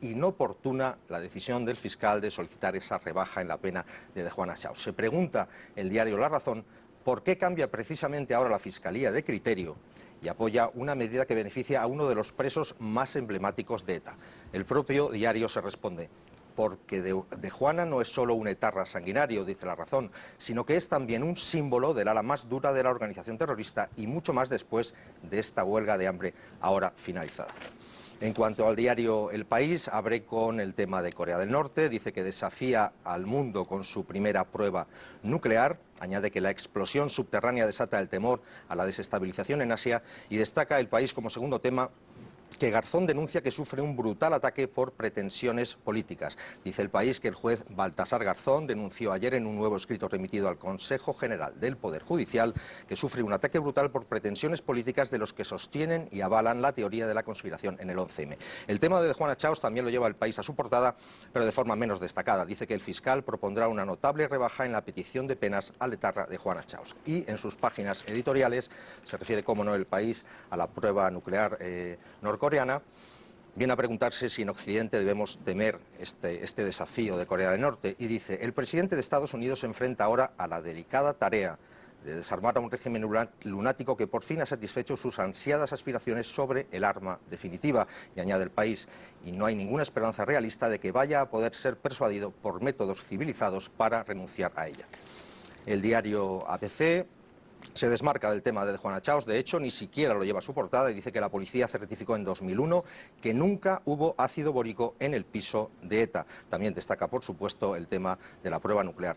inoportuna la decisión del fiscal de solicitar esa rebaja en la pena de Juana Chaos. Se pregunta el diario La Razón por qué cambia precisamente ahora la Fiscalía de criterio y apoya una medida que beneficia a uno de los presos más emblemáticos de ETA. El propio diario se responde: porque de Juana no es solo un etarra sanguinario, dice La Razón, sino que es también un símbolo del ala más dura de la organización terrorista y mucho más después de esta huelga de hambre ahora finalizada. En cuanto al diario El País, abre con el tema de Corea del Norte, dice que desafía al mundo con su primera prueba nuclear, añade que la explosión subterránea desata el temor a la desestabilización en Asia y destaca El País como segundo tema que Garzón denuncia que sufre un brutal ataque por pretensiones políticas. Dice El País que el juez Baltasar Garzón denunció ayer en un nuevo escrito remitido al Consejo General del Poder Judicial que sufre un ataque brutal por pretensiones políticas de los que sostienen y avalan la teoría de la conspiración en el 11M. El tema de Juana Chaos también lo lleva El País a su portada, pero de forma menos destacada. Dice que el fiscal propondrá una notable rebaja en la petición de penas al etarra de Juana Chaos. Y en sus páginas editoriales se refiere, como no, El País a la prueba nuclear norcoreana. Viene a preguntarse si en Occidente debemos temer este desafío de Corea del Norte y dice: el presidente de Estados Unidos se enfrenta ahora a la delicada tarea de desarmar a un régimen lunático que por fin ha satisfecho sus ansiadas aspiraciones sobre el arma definitiva. Y añade El País: y no hay ninguna esperanza realista de que vaya a poder ser persuadido por métodos civilizados para renunciar a ella. El diario ABC se desmarca del tema de Juana Chaos, de hecho ni siquiera lo lleva a su portada y dice que la policía certificó en 2001 que nunca hubo ácido bórico en el piso de ETA. También destaca, por supuesto, el tema de la prueba nuclear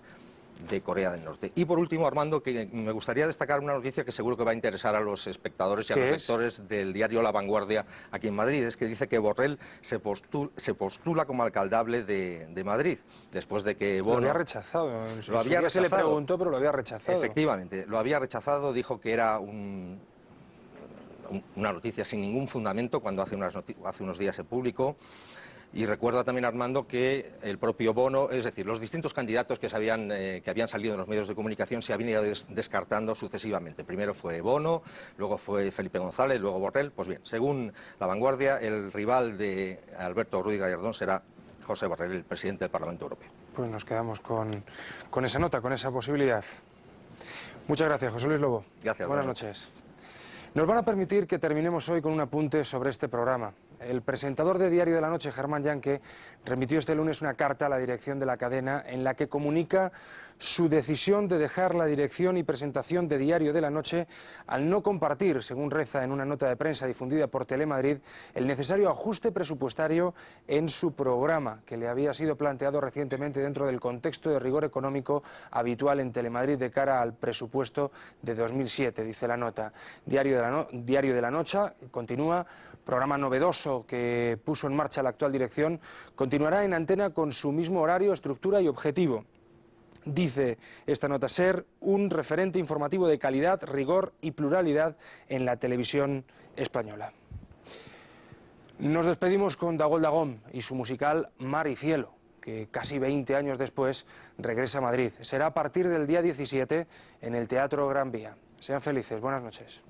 de Corea del Norte. Y por último, Armando, que me gustaría destacar una noticia que seguro que va a interesar a los espectadores y a los lectores del diario La Vanguardia aquí en Madrid, es que dice que Borrell se postula como alcaldable de Madrid, después de que Bono... Lo había rechazado. Se le preguntó, pero lo había rechazado. Efectivamente, lo había rechazado, dijo que era una noticia sin ningún fundamento cuando hace unos días se publicó. Y recuerda también, Armando, que el propio Bono, es decir, los distintos candidatos que habían salido en los medios de comunicación se habían ido descartando sucesivamente. Primero fue Bono, luego fue Felipe González, luego Borrell. Pues bien, según La Vanguardia, el rival de Alberto Ruiz Gallardón será José Borrell, el presidente del Parlamento Europeo. Pues nos quedamos con esa nota, con esa posibilidad. Muchas gracias, José Luis Lobo. Gracias. Buenas noches. Nos van a permitir que terminemos hoy con un apunte sobre este programa. El presentador de Diario de la Noche, Germán Yanke, remitió este lunes una carta a la dirección de la cadena en la que comunica su decisión de dejar la dirección y presentación de Diario de la Noche al no compartir, según reza en una nota de prensa difundida por Telemadrid, el necesario ajuste presupuestario en su programa, que le había sido planteado recientemente dentro del contexto de rigor económico habitual en Telemadrid de cara al presupuesto de 2007, dice la nota. Diario de la Noche continúa: programa novedoso que puso en marcha la actual dirección, continuará en antena con su mismo horario, estructura y objetivo. Dice esta nota ser un referente informativo de calidad, rigor y pluralidad en la televisión española. Nos despedimos con Dagol Dagom y su musical Mar y Cielo, que casi 20 años después regresa a Madrid. Será a partir del día 17 en el Teatro Gran Vía. Sean felices, buenas noches.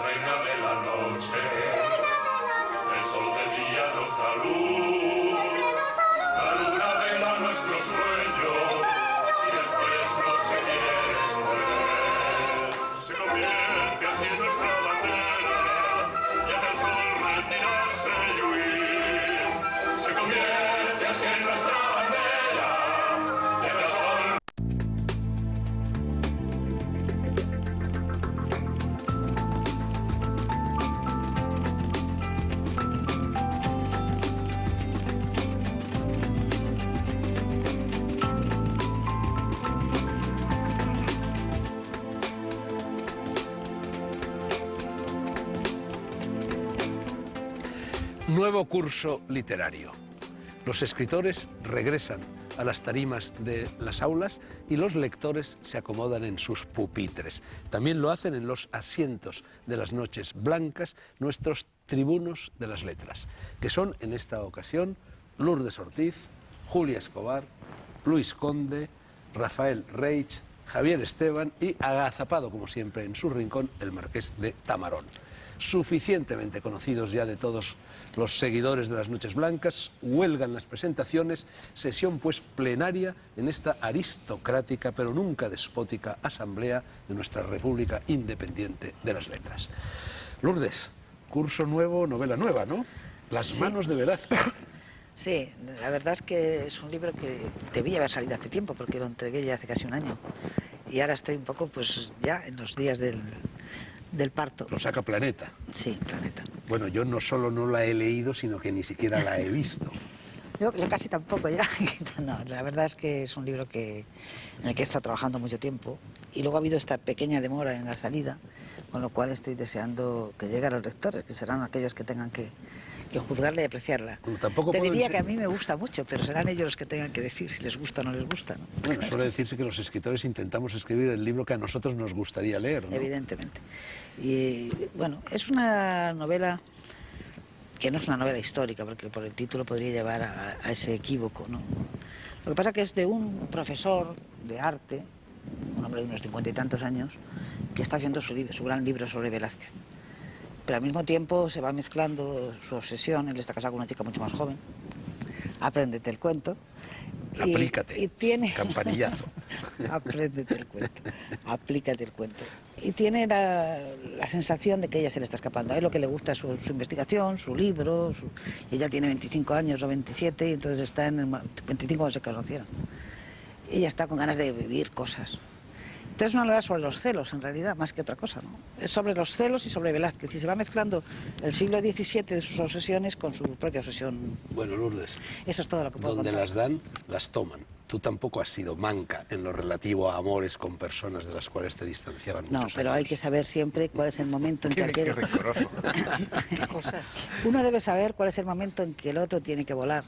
Reina de la Nuevo curso literario. Los escritores regresan a las tarimas de las aulas y los lectores se acomodan en sus pupitres. También lo hacen en los asientos de las noches blancas nuestros tribunos de las letras, que son en esta ocasión Lourdes Ortiz, Julia Escobar, Luis Conde, Rafael Reich, Javier Esteban y, agazapado como siempre en su rincón, el Marqués de Tamarón. Suficientemente conocidos ya de todos los seguidores de las Noches Blancas, huelgan las presentaciones, sesión pues plenaria en esta aristocrática pero nunca despótica asamblea de nuestra República Independiente de las Letras. Lourdes, curso nuevo, novela nueva, ¿no? Las manos de Velázquez. Sí, la verdad es que es un libro que debía haber salido hace tiempo porque lo entregué ya hace casi un año y ahora estoy un poco pues ya en los días del parto. Lo saca Planeta. Sí, Planeta. Bueno, yo no solo no la he leído, sino que ni siquiera la he visto. Yo casi tampoco ya. No, la verdad es que es un libro en el que he estado trabajando mucho tiempo y luego ha habido esta pequeña demora en la salida, con lo cual estoy deseando que llegue a los lectores, que serán aquellos que tengan que juzgarla y apreciarla. Bueno, tampoco te diría decir... que a mí me gusta mucho, pero serán ellos los que tengan que decir si les gusta o no les gusta, ¿no? Bueno, suele decirse que los escritores intentamos escribir el libro que a nosotros nos gustaría leer, ¿no? Evidentemente. Y bueno, es una novela que no es una novela histórica, porque por el título podría llevar a ese equívoco, ¿no? Lo que pasa que es de un profesor de arte, un hombre de unos 50 y tantos años, que está haciendo su gran libro sobre Velázquez. Pero al mismo tiempo se va mezclando su obsesión, él está casado con una chica mucho más joven, apréndete el cuento. Aplícate, y tiene... campanillazo. Apréndete el cuento, aplícate el cuento. Y tiene la sensación de que ella se le está escapando. A él lo que le gusta es su investigación, su libro, ella tiene 25 años o 27, y entonces está en el 25 cuando se conocieron. Ella está con ganas de vivir cosas. Entonces es una novela sobre los celos, en realidad, más que otra cosa, ¿no? Es sobre los celos y sobre Velázquez, y se va mezclando el siglo XVII de sus obsesiones con su propia obsesión. Bueno, Lourdes, eso es todo lo que puedo donde contar. las dan, las toman. Tú tampoco has sido manca en lo relativo a amores con personas de las cuales te distanciaban No, muchos pero años. hay que saber siempre cuál es el momento en que aquel... Qué rencoroso. Uno debe saber cuál es el momento en que el otro tiene que volar.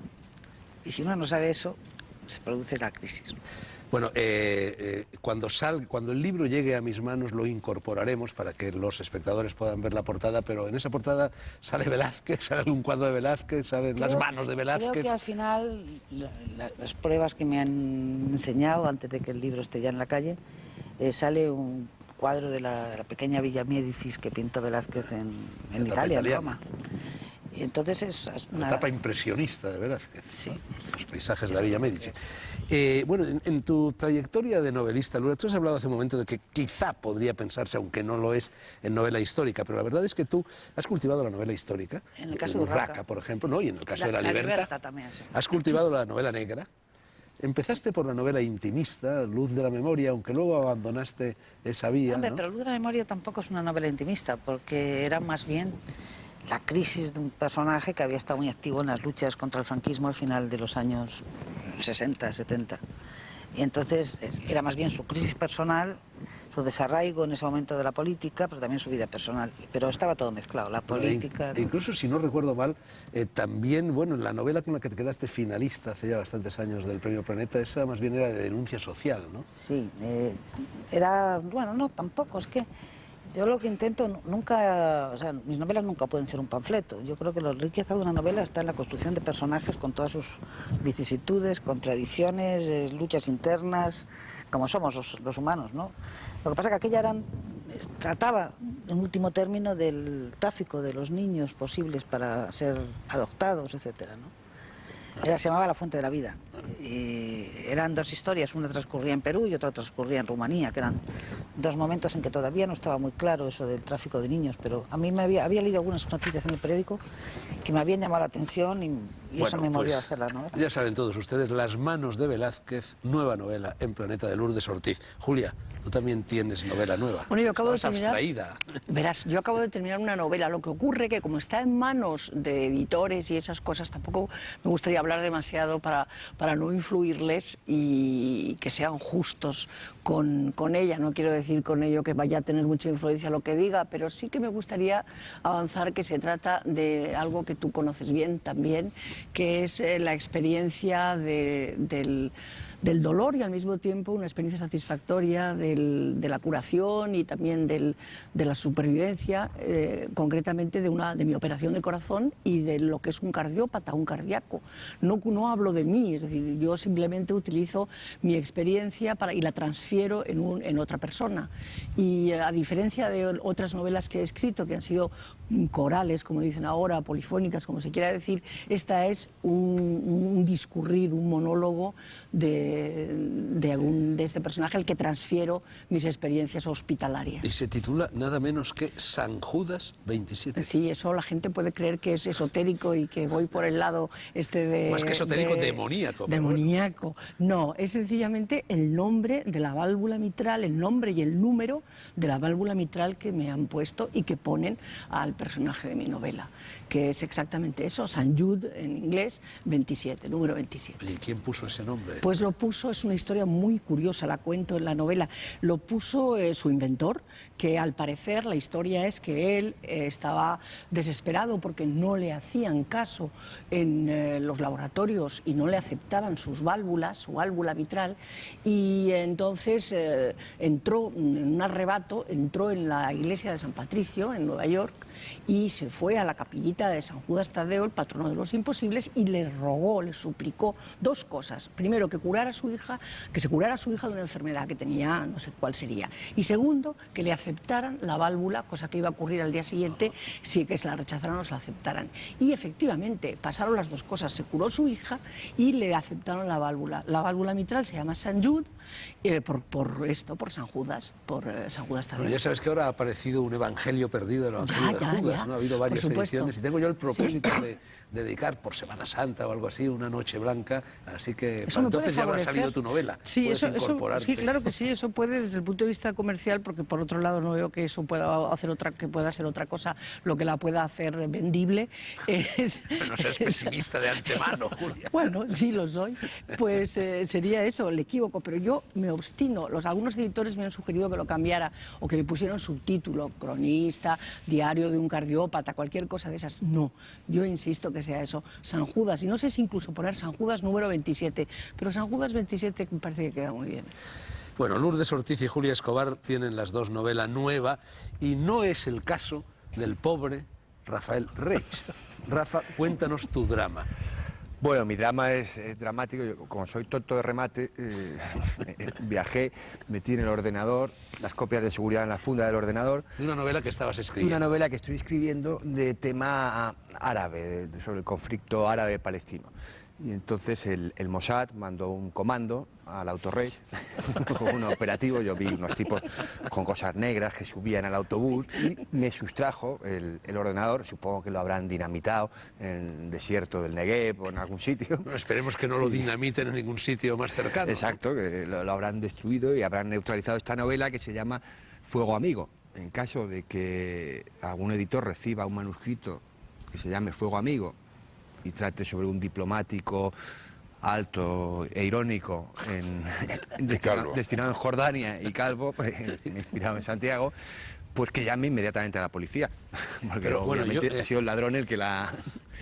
Y si uno no sabe eso, se produce la crisis. Bueno, cuando el libro llegue a mis manos lo incorporaremos para que los espectadores puedan ver la portada, pero en esa portada sale Velázquez, sale algún cuadro de Velázquez, salen las manos de Velázquez. Creo que al final las pruebas que me han enseñado antes de que el libro esté ya en la calle, sale un cuadro de la pequeña Villa Médicis que pintó Velázquez en Italia, en Roma. Y entonces es una etapa impresionista de Velázquez. Sí. Los paisajes de la Villa Médici. Bueno, en tu trayectoria de novelista, Lourdes, tú has hablado hace un momento de que quizá podría pensarse, aunque no lo es, en novela histórica, pero la verdad es que tú has cultivado la novela histórica. En el caso de Urraca, por ejemplo, ¿no? Y en el caso de La Libertad Libertad. también, sí. Has cultivado la novela negra. Empezaste por la novela intimista, Luz de la Memoria, aunque luego abandonaste esa vía, Hombre, ¿no? pero Luz de la Memoria tampoco es una novela intimista, porque era más bien la crisis de un personaje que había estado muy activo en las luchas contra el franquismo al final de los años 60, 70. Y entonces era más bien su crisis personal, su desarraigo en ese momento de la política, pero también su vida personal. Pero estaba todo mezclado, la política... Incluso, si no recuerdo mal, también, bueno, en la novela con la que te quedaste finalista hace ya bastantes años del Premio Planeta, esa más bien era de denuncia social, ¿no? Sí, era... Bueno, no, tampoco, es que... Yo lo que intento nunca, o sea, mis novelas nunca pueden ser un panfleto. Yo creo que la riqueza de una novela está en la construcción de personajes con todas sus vicisitudes, contradicciones, luchas internas, como somos los humanos, ¿no? Lo que pasa es que aquella trataba, en último término, del tráfico de los niños posibles para ser adoptados, etcétera, ¿no? Se llamaba La Fuente de la Vida. Y eran dos historias, una transcurría en Perú y otra transcurría en Rumanía, que eran dos momentos en que todavía no estaba muy claro eso del tráfico de niños, pero a mí había leído algunas noticias en el periódico que me habían llamado la atención y Y eso me movió a hacer la novela. Ya saben todos ustedes, Las manos de Velázquez, nueva novela en Planeta, de Lourdes Ortiz. Julia, tú también tienes novela nueva. Bueno, yo acabo de Estabas terminar, abstraída. verás, yo acabo de terminar una novela. Lo que ocurre que como está en manos de editores y esas cosas, tampoco me gustaría hablar demasiado para no influirles y que sean justos con ella. No quiero decir con ello que vaya a tener mucha influencia lo que diga, pero sí que me gustaría avanzar que se trata de algo que tú conoces bien también, que es la experiencia del dolor y al mismo tiempo una experiencia satisfactoria de la curación y también de la supervivencia, concretamente de mi operación de corazón y de lo que es un cardiópata, un cardíaco. No hablo de mí, es decir, yo simplemente utilizo mi experiencia y la transfiero en otra persona. Y a diferencia de otras novelas que he escrito, que han sido corales, como dicen ahora, polifónicas, como se quiera decir, esta es un discurrir, un monólogo de este personaje al que transfiero mis experiencias hospitalarias. Y se titula nada menos que San Judas 27. Sí, eso la gente puede creer que es esotérico y que voy por el lado Más que esotérico, demoníaco. Demoníaco. No, es sencillamente el nombre de la válvula mitral, el nombre y el número de la válvula mitral que me han puesto y que ponen al personaje de mi novela, que es exactamente eso, San Jude en inglés, 27, número 27. Oye, ¿quién puso ese nombre? Pues lo puso, es una historia muy curiosa, la cuento en la novela, lo puso su inventor, que al parecer la historia es que él estaba desesperado porque no le hacían caso en los laboratorios y no le aceptaban sus válvulas, su válvula mitral, y entonces entró en un arrebato, entró en la iglesia de San Patricio, en Nueva York, y se fue a la capillita de San Judas Tadeo, el patrono de los imposibles, y le rogó, le suplicó dos cosas. Primero, que se curara a su hija de una enfermedad que tenía, no sé cuál sería. Y segundo, que le aceptaran la válvula, cosa que iba a ocurrir al día siguiente, si que se la rechazaran o se la aceptaran. Y efectivamente, pasaron las dos cosas. Se curó su hija y le aceptaron la válvula. La válvula mitral se llama San Jude, por San Judas, San Judas Tadeo. Bueno, ya sabes que ahora ha aparecido un evangelio perdido, el evangelio de Judas, ¿no? Ha habido varias ediciones y tengo yo el propósito de dedicar por Semana Santa o algo así, una noche blanca, así que para entonces ya habrá salido tu novela. Sí, sí, claro que sí, eso puede desde el punto de vista comercial, porque por otro lado no veo que eso pueda ser otra cosa, lo que la pueda hacer vendible es... No seas pesimista de antemano, Julia. Bueno, sí lo soy, pues sería eso, el equívoco, pero yo me obstino, algunos editores me han sugerido que lo cambiara o que le pusieran subtítulo, cronista, diario de un cardiópata, cualquier cosa de esas. No, yo insisto que sea eso, San Judas, y no sé si incluso poner San Judas número 27, pero San Judas 27 me parece que queda muy bien. Bueno, Lourdes Ortiz y Julia Escobar tienen las dos novela nueva y no es el caso del pobre Rafael Reig. Rafa, cuéntanos tu drama. Bueno, mi drama es dramático. Yo, como soy tonto de remate, viajé, metí en el ordenador las copias de seguridad en la funda del ordenador. De una novela que estabas escribiendo. Una novela que estoy escribiendo de tema árabe, sobre el conflicto árabe-palestino. Y entonces el Mossad mandó un comando al Autorrey, un operativo. Yo vi unos tipos con cosas negras que subían al autobús y me sustrajo el ordenador. Supongo que lo habrán dinamitado en el desierto del Negev o en algún sitio. No, esperemos que no lo dinamiten en ningún sitio más cercano. Exacto, que lo habrán destruido y habrán neutralizado esta novela que se llama Fuego Amigo. En caso de que algún editor reciba un manuscrito que se llame Fuego Amigo y trate sobre un diplomático alto e irónico destinado en Jordania y calvo, pues, inspirado en Santiago, pues que llame inmediatamente a la policía. Porque pero, bueno, ha sido el ladrón el que la...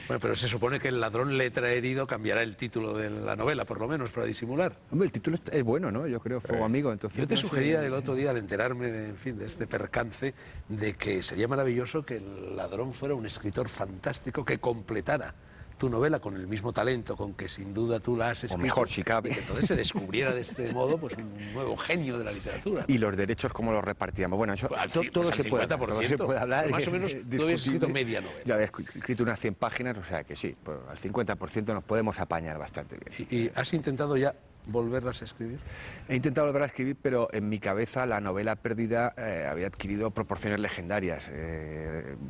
Bueno, pero se supone que el ladrón letra herido cambiará el título de la novela, por lo menos, para disimular. Hombre, el título es bueno, ¿no? Yo creo, Fuego Amigo. Entonces, yo te sugería el otro día, al enterarme de este percance, de que sería maravilloso que el ladrón fuera un escritor fantástico que completara tu novela con el mismo talento con que sin duda tú la has escrito. O mejor, si cabe. Y que entonces se descubriera de este modo pues un nuevo genio de la literatura. ¿Y los derechos cómo los repartíamos? Bueno, eso todo se puede hablar. Más o menos tú habías escrito media novela. Yo había escrito unas 100 páginas, o sea que sí, pues al 50% nos podemos apañar bastante bien. ¿Y has intentado ya volverlas a escribir? He intentado volver a escribir, pero en mi cabeza la novela perdida había adquirido proporciones legendarias.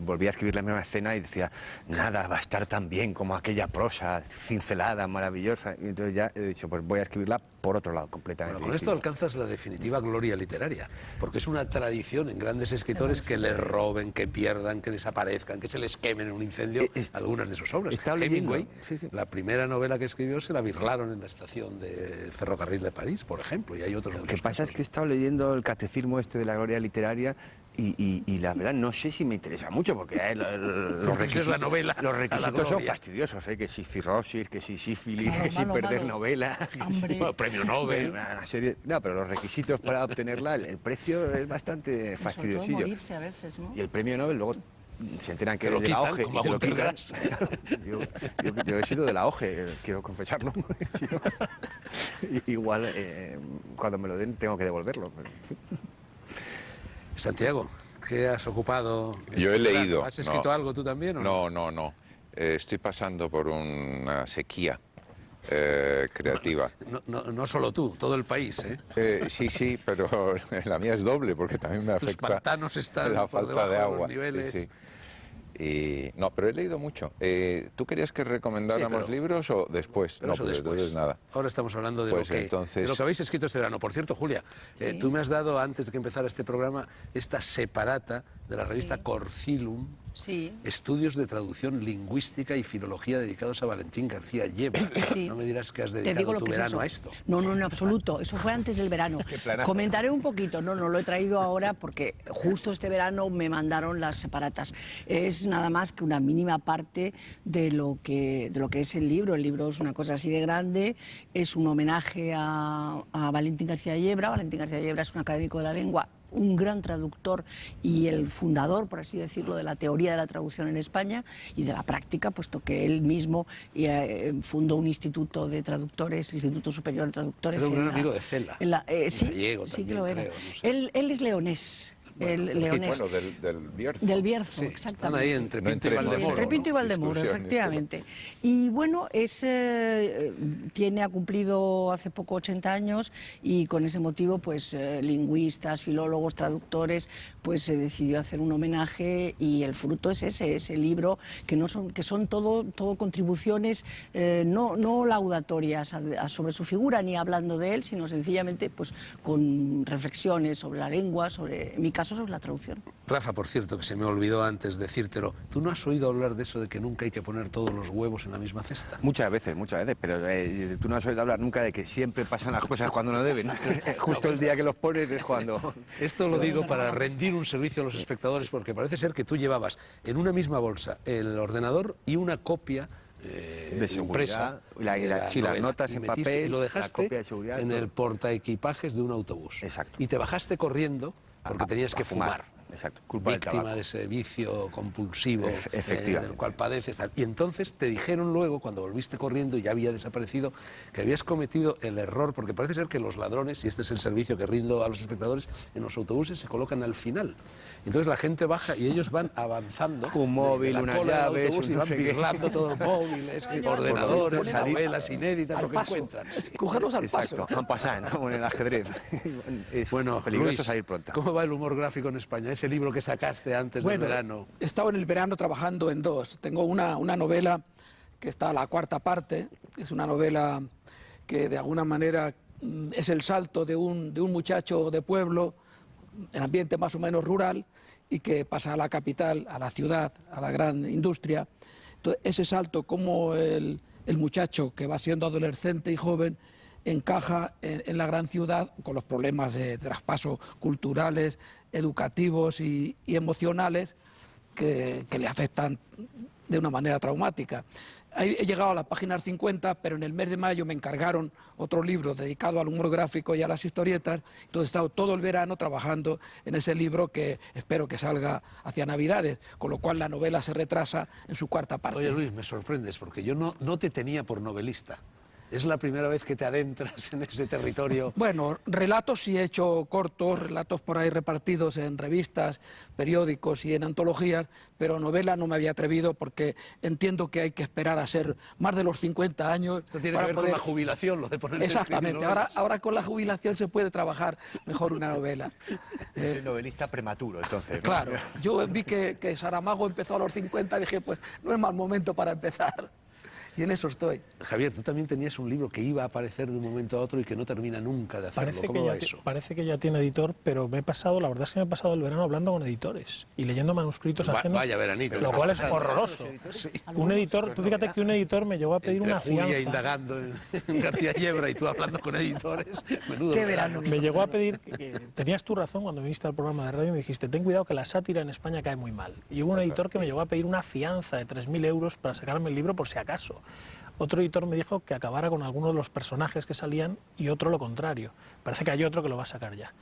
Volví a escribir la misma escena y decía, nada va a estar tan bien como aquella prosa cincelada, maravillosa. Y entonces ya he dicho, pues voy a escribirla por otro lado, completamente Bueno, con esto distinto. alcanzas la definitiva gloria literaria, porque es una tradición en grandes escritores que les roben, que pierdan, que desaparezcan, que se les quemen en un incendio algunas de sus obras. estaba leyendo, Hemingway, sí, sí. la primera novela que escribió se la birlaron en la estación de ferrocarril de París, por ejemplo, y hay otros Lo muchos que pasa es casos. que he estado leyendo el catecismo este de la gloria literaria y la verdad no sé si me interesa mucho porque los prefieres la novela a los la requisitos son gloria. fastidiosos, que si cirrosis, que si sífilis, Malo, que si malo, perder malo. novela, que si Hambre. Premio Nobel. una serie. No, pero los requisitos para obtenerla, el precio es bastante Sobre todo fastidiosillo. morirse a veces, ¿no? Y el premio Nobel luego se enteran que Te lo eres de la quitan, OGE como y te a lo quitan. Guntergrass. Claro, yo he sido de la OGE, quiero confesarlo. Si no, igual cuando me lo den tengo que devolverlo. Pero, en fin. Santiago, ¿qué has ocupado? Yo he este verano? leído. ¿Has escrito no. algo tú también? ¿o No, no, no. Estoy pasando por una sequía creativa. No solo tú, todo el país, ¿eh? Sí, sí, pero la mía es doble porque también me Tus afecta pantanos están la por falta debajo de de agua. los niveles. Sí, sí. No, pero he leído mucho. ¿Tú querías que recomendáramos Sí, pero- libros o después? Pero No, eso pues después. entonces nada. Ahora estamos hablando de, Pues lo que, entonces- de lo que habéis escrito este verano. Por cierto, Julia, tú me has dado, antes de que empezara este programa, esta separata de la revista Sí. Corcilum, Sí. Estudios de traducción lingüística y filología dedicados a Valentín García Yebra. Sí. No me dirás que has Te dedicado digo lo tu que es verano eso. a esto. No, no, en absoluto. Eso fue antes del verano. Comentaré un poquito. No, no lo he traído ahora porque justo este verano me mandaron las separatas. Es nada más que una mínima parte de lo que es el libro. El libro es una cosa así de grande. Es un homenaje a Valentín García Yebra. Valentín García Yebra es un académico de la lengua, un gran traductor y el fundador, por así decirlo, de la teoría de la traducción en España y de la práctica, puesto que él mismo fundó un instituto de traductores, Instituto Superior de Traductores. Era un gran en la- amigo de Cela. en la- sí, Gallego sí que también, lo era. creo, no sé. Él es leonés. Leonés. Bueno, del Bierzo. Del Bierzo, Sí, exactamente. están ahí entre No Pinto y entremos Valdemoro. Entre Pinto y ¿no? Valdemoro, Discusiones, efectivamente. Y bueno, ha cumplido hace poco 80 años y con ese motivo, pues lingüistas, filólogos, traductores, pues se decidió hacer un homenaje y el fruto es ese libro que son todo contribuciones no laudatorias sobre su figura ni hablando de él, sino sencillamente pues con reflexiones sobre la lengua, en mi caso sobre la traducción. Rafa, por cierto, que se me olvidó antes decírtelo, ¿tú no has oído hablar de eso de que nunca hay que poner todos los huevos en la misma cesta? Muchas veces, pero tú no has oído hablar nunca de que siempre pasan las cosas cuando no deben. Justo el día que los pones es cuando... Esto lo digo para rendir un servicio a los espectadores, porque parece ser que tú llevabas en una misma bolsa el ordenador y una copia De seguridad, impresa de la sí, las novela. notas Y en metiste papel, y lo la dejaste copia de seguridad, en todo. el portaequipajes de un autobús. Exacto. Y te bajaste corriendo porque tenías que fumar. fumar. Exacto, culpa del Víctima tabaco. de ese vicio compulsivo Efectivamente. del cual padeces. Tal. Y entonces te dijeron luego, cuando volviste corriendo y ya había desaparecido, que habías cometido el error, porque parece ser que los ladrones, y este es el servicio que rindo a los espectadores, en los autobuses se colocan al final. Entonces la gente baja y ellos van avanzando. Un móvil, de la unas cola del llaves, autobús, un y no van sé qué. birlando todos móviles, Por ordenadores, supuesto, novelas inéditas, lo que encuentran. Cogerlos al paso. Exacto, han pasado, como en el ajedrez. Es Bueno, peligroso Luis, salir pronto. ¿cómo va el humor gráfico en España? Ese libro que sacaste antes del verano. He estado en el verano trabajando en dos. Tengo una novela que está a la cuarta parte. Es una novela que de alguna manera es el salto de un muchacho de pueblo, en ambiente más o menos rural, y que pasa a la capital, a la ciudad, a la gran industria. Entonces, ese salto, como el muchacho que va siendo adolescente y joven encaja en la gran ciudad con los problemas de traspaso culturales, educativos y emocionales que le afectan de una manera traumática. He llegado a la página 50, pero en el mes de mayo me encargaron otro libro dedicado al humor gráfico y a las historietas. Entonces he estado todo el verano trabajando en ese libro que espero que salga hacia Navidades, con lo cual la novela se retrasa en su cuarta parte. Oye, Luis, me sorprendes porque yo no te tenía por novelista. ¿Es la primera vez que te adentras en ese territorio? Bueno, relatos sí he hecho cortos, relatos por ahí repartidos en revistas, periódicos y en antologías, pero novela no me había atrevido porque entiendo que hay que esperar a ser más de los 50 años. Esto tiene que para ver poder... con la jubilación, lo de ponerse a escribir Exactamente, novelas. ahora con la jubilación se puede trabajar mejor una novela. Es un novelista prematuro, entonces, ¿no? Claro, yo vi que Saramago empezó a los 50 y dije, pues no es mal momento para empezar. Y en eso estoy. Javier, tú también tenías un libro que iba a aparecer de un momento a otro y que no termina nunca de hacerlo. ¿Cómo va eso? Parece que ya tiene editor, pero la verdad es que me he pasado el verano hablando con editores y leyendo manuscritos ajenos, Vaya veranito. lo cual es horroroso. Sí. Un editor, tú fíjate que un editor me llegó a pedir Entre una Julia fianza. indagando en García Yebra y tú hablando con editores. Menudo Qué verano. Me llegó a pedir, que tenías tu razón cuando viniste al programa de radio y me dijiste, ten cuidado que la sátira en España cae muy mal. Y hubo un editor que me llegó a pedir una fianza de 3.000 euros para sacarme el libro por si acaso. Otro editor me dijo que acabara con algunos de los personajes que salían y otro lo contrario. Parece que hay otro que lo va a sacar ya.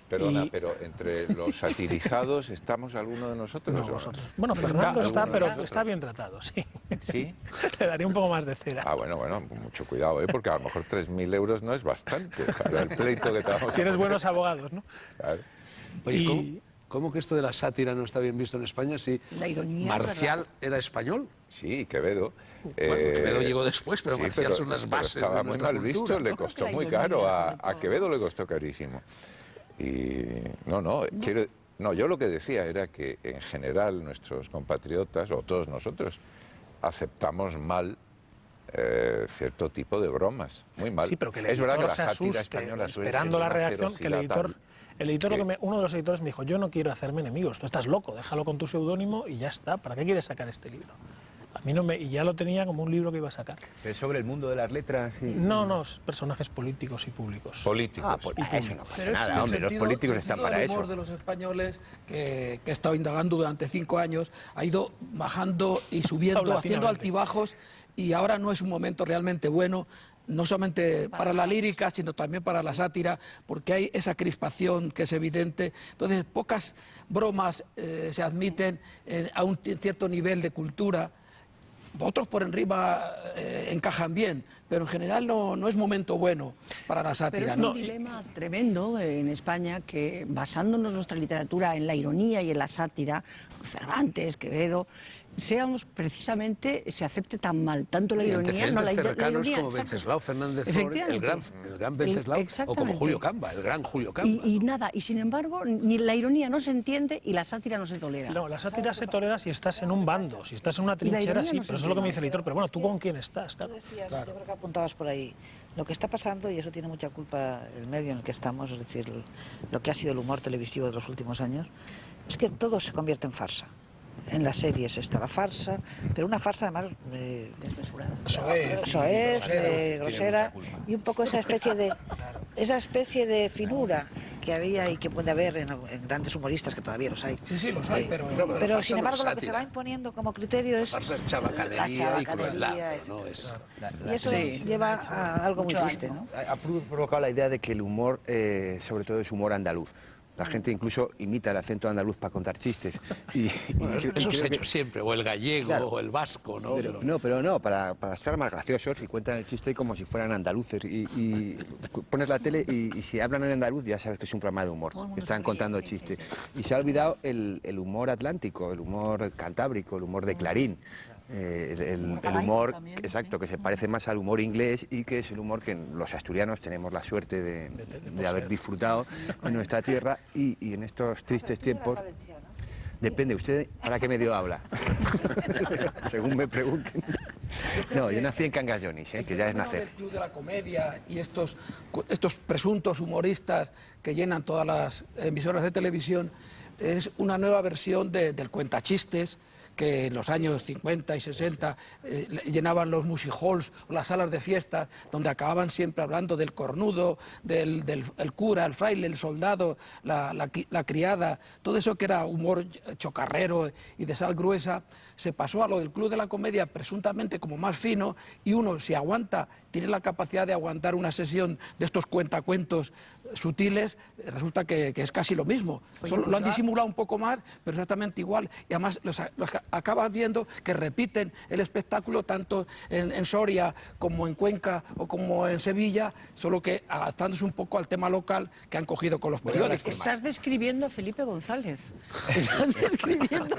Perdona, Y- pero entre los satirizados estamos alguno de nosotros. No, ¿o no? vosotros. Bueno, Fernando está, alguno de pero nosotros. está bien tratado, sí. ¿Sí? Le daría un poco más de cera. Ah, bueno, mucho cuidado, porque a lo mejor 3.000 euros no es bastante para el pleito que te vamos a Tienes poner. buenos abogados, ¿no? Claro. Oye, Y- ¿cómo que esto de la sátira no está bien visto en España si La ironía es Marcial era español? Sí, Quevedo. Bueno, Quevedo llegó después, pero sí, Marcial son las pero bases estaba de muy nuestra mal cultura, visto, le ¿no? costó La muy ironía, caro, sobre a todo. Quevedo le costó carísimo. Y yo lo que decía era que en general nuestros compatriotas, o todos nosotros, aceptamos mal cierto tipo de bromas, muy mal. Sí, pero que el es verdad que editor la se sátira asuste española suele esperando ser la una reacción, que el ferocidad editor... tal El editor, que- uno de los editores me dijo, yo no quiero hacerme enemigos, tú estás loco, déjalo con tu seudónimo y ya está, ¿para qué quieres sacar este libro? A mí no me... Y ya lo tenía como un libro que iba a sacar. Es sobre el mundo de las letras. Y... No, personajes políticos y públicos. políticos. Eso no pasa Pero es nada, el hombre, los sentido- políticos el están sentido para del eso. humor de los españoles, que he estado indagando durante 5 años, ha ido bajando y subiendo, haciendo Paulatinamente. altibajos, y ahora no es un momento realmente bueno, no solamente para la lírica, sino también para la sátira, porque hay esa crispación que es evidente. Entonces, pocas bromas se admiten a un cierto nivel de cultura. Otros por arriba encajan bien, pero en general no es momento bueno para la Pero sátira. es ¿no? un dilema tremendo en España que, basándonos nuestra literatura en la ironía y en la sátira, Cervantes, Quevedo, seamos precisamente, se acepte tan mal tanto la Y ironía, no la, antecedentes la cercanos ironía, como exacto. Venceslao Fernández Flores, el Efectivamente. gran Venceslao, o como exactamente. Julio Camba, el gran Julio Camba. Y nada, y sin embargo, ni la ironía no se entiende y la sátira no se tolera. No, la sátira se tolera si estás en un bando, si estás en una trinchera, ironía sí, no pero se eso es lo que me entiende. dice el editor. Pero bueno, ¿tú con quién estás? Claro. Decías, yo creo que apuntabas por ahí. Lo que está pasando, y eso tiene mucha culpa el medio en el que estamos, es decir, lo que ha sido el humor televisivo de los últimos años, es que todo se convierte en farsa. En las series está la farsa, pero una farsa además soez, grosera, y un poco esa especie de finura que había y que puede haber en grandes humoristas, que todavía los hay. Sí, los hay, pero... No, pero la farsa sin no embargo, es lo que se sátira. va imponiendo como criterio es Farsa es chabacanería la y chabacanería, crueldad, etc. ¿no? Es... Y eso Sí. lleva a algo muy Mucho triste, ánimo. ¿no? Ha provocado la idea de que el humor, sobre todo es humor andaluz. La gente incluso imita el acento andaluz para contar chistes. Bueno, eso se ha hecho que- siempre, o el gallego, Claro. o el vasco, ¿no? Pero no, para estar más graciosos y cuentan el chiste como si fueran andaluces. Y pones la tele y si hablan en andaluz ya sabes que es un programa de humor. Todo el mundo Que están se ríe, contando sí, chistes. sí, Y se ha olvidado el humor atlántico, el humor cantábrico, el humor de Clarín. El humor, también, exacto, que se parece más al humor inglés y que es el humor que los asturianos tenemos la suerte de haber disfrutado en nuestra tierra y en estos tristes tiempos. Depende, ¿usted para qué medio habla? Según me pregunten. No, yo nací en Cangallonis, que ya es nacer. El Club de la Comedia y estos presuntos humoristas que llenan todas las emisoras de televisión es una nueva versión del cuentachistes que en los años 50 y 60 llenaban los music halls o las salas de fiestas, donde acababan siempre hablando del cornudo, del el cura, el fraile, el soldado, la criada, todo eso que era humor chocarrero y de sal gruesa, se pasó a lo del Club de la Comedia presuntamente como más fino, y uno, si aguanta, tiene la capacidad de aguantar una sesión de estos cuentacuentos sutiles, resulta que es casi lo mismo. Lo han disimulado un poco más, pero exactamente igual. Y además acabas viendo que repiten el espectáculo tanto en Soria como en Cuenca o como en Sevilla, solo que adaptándose un poco al tema local que han cogido con los periódicos. Estás describiendo a Felipe González. Estás describiendo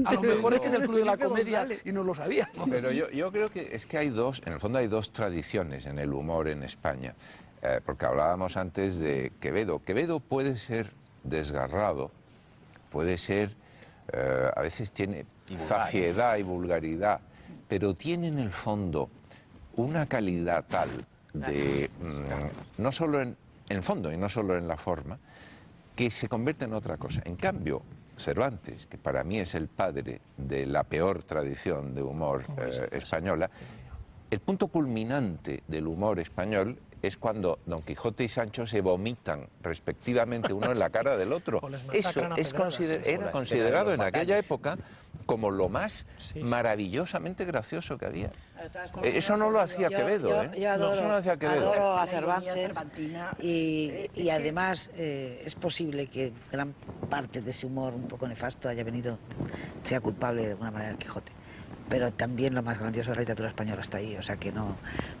a lo mejor es que del Club de la Comedia y no lo sabíamos. Pero yo creo que es que hay dos, en el fondo hay dos tradiciones en el humor en España. Porque hablábamos antes de Quevedo. Quevedo puede ser desgarrado, puede ser, a veces tiene zafiedad y vulgaridad, pero tiene en el fondo una calidad tal de, no solo en el fondo y no solo en la forma, que se convierte en otra cosa. En cambio, Cervantes, que para mí es el padre de la peor tradición de humor española, el punto culminante del humor español es cuando Don Quijote y Sancho se vomitan respectivamente uno en la cara del otro. Eso era considerado en aquella época como lo más maravillosamente gracioso que había. Eso no lo hacía Quevedo, ¿eh? Yo adoro, eso no lo hacía Quevedo. adoro a Cervantes y además es posible que gran parte de ese humor un poco nefasto haya venido, sea culpable de alguna manera el Quijote. Pero también lo más grandioso de la literatura española está ahí, o sea que no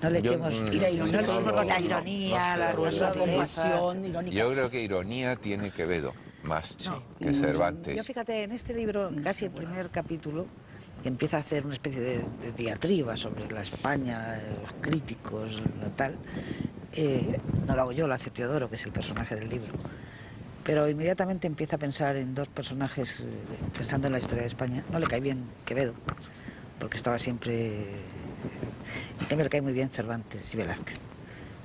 le echemos la ironía, la compasión. Yo creo que ironía tiene Quevedo más que Cervantes. Yo fíjate, en este libro, casi el primer capítulo, que empieza a hacer una especie de diatriba sobre la España, los críticos, lo tal, no lo hago yo, lo hace Teodoro, que es el personaje del libro. Pero inmediatamente empieza a pensar en dos personajes, pensando en la historia de España. No le cae bien Quevedo, porque estaba siempre... En cambio le cae muy bien Cervantes y Velázquez,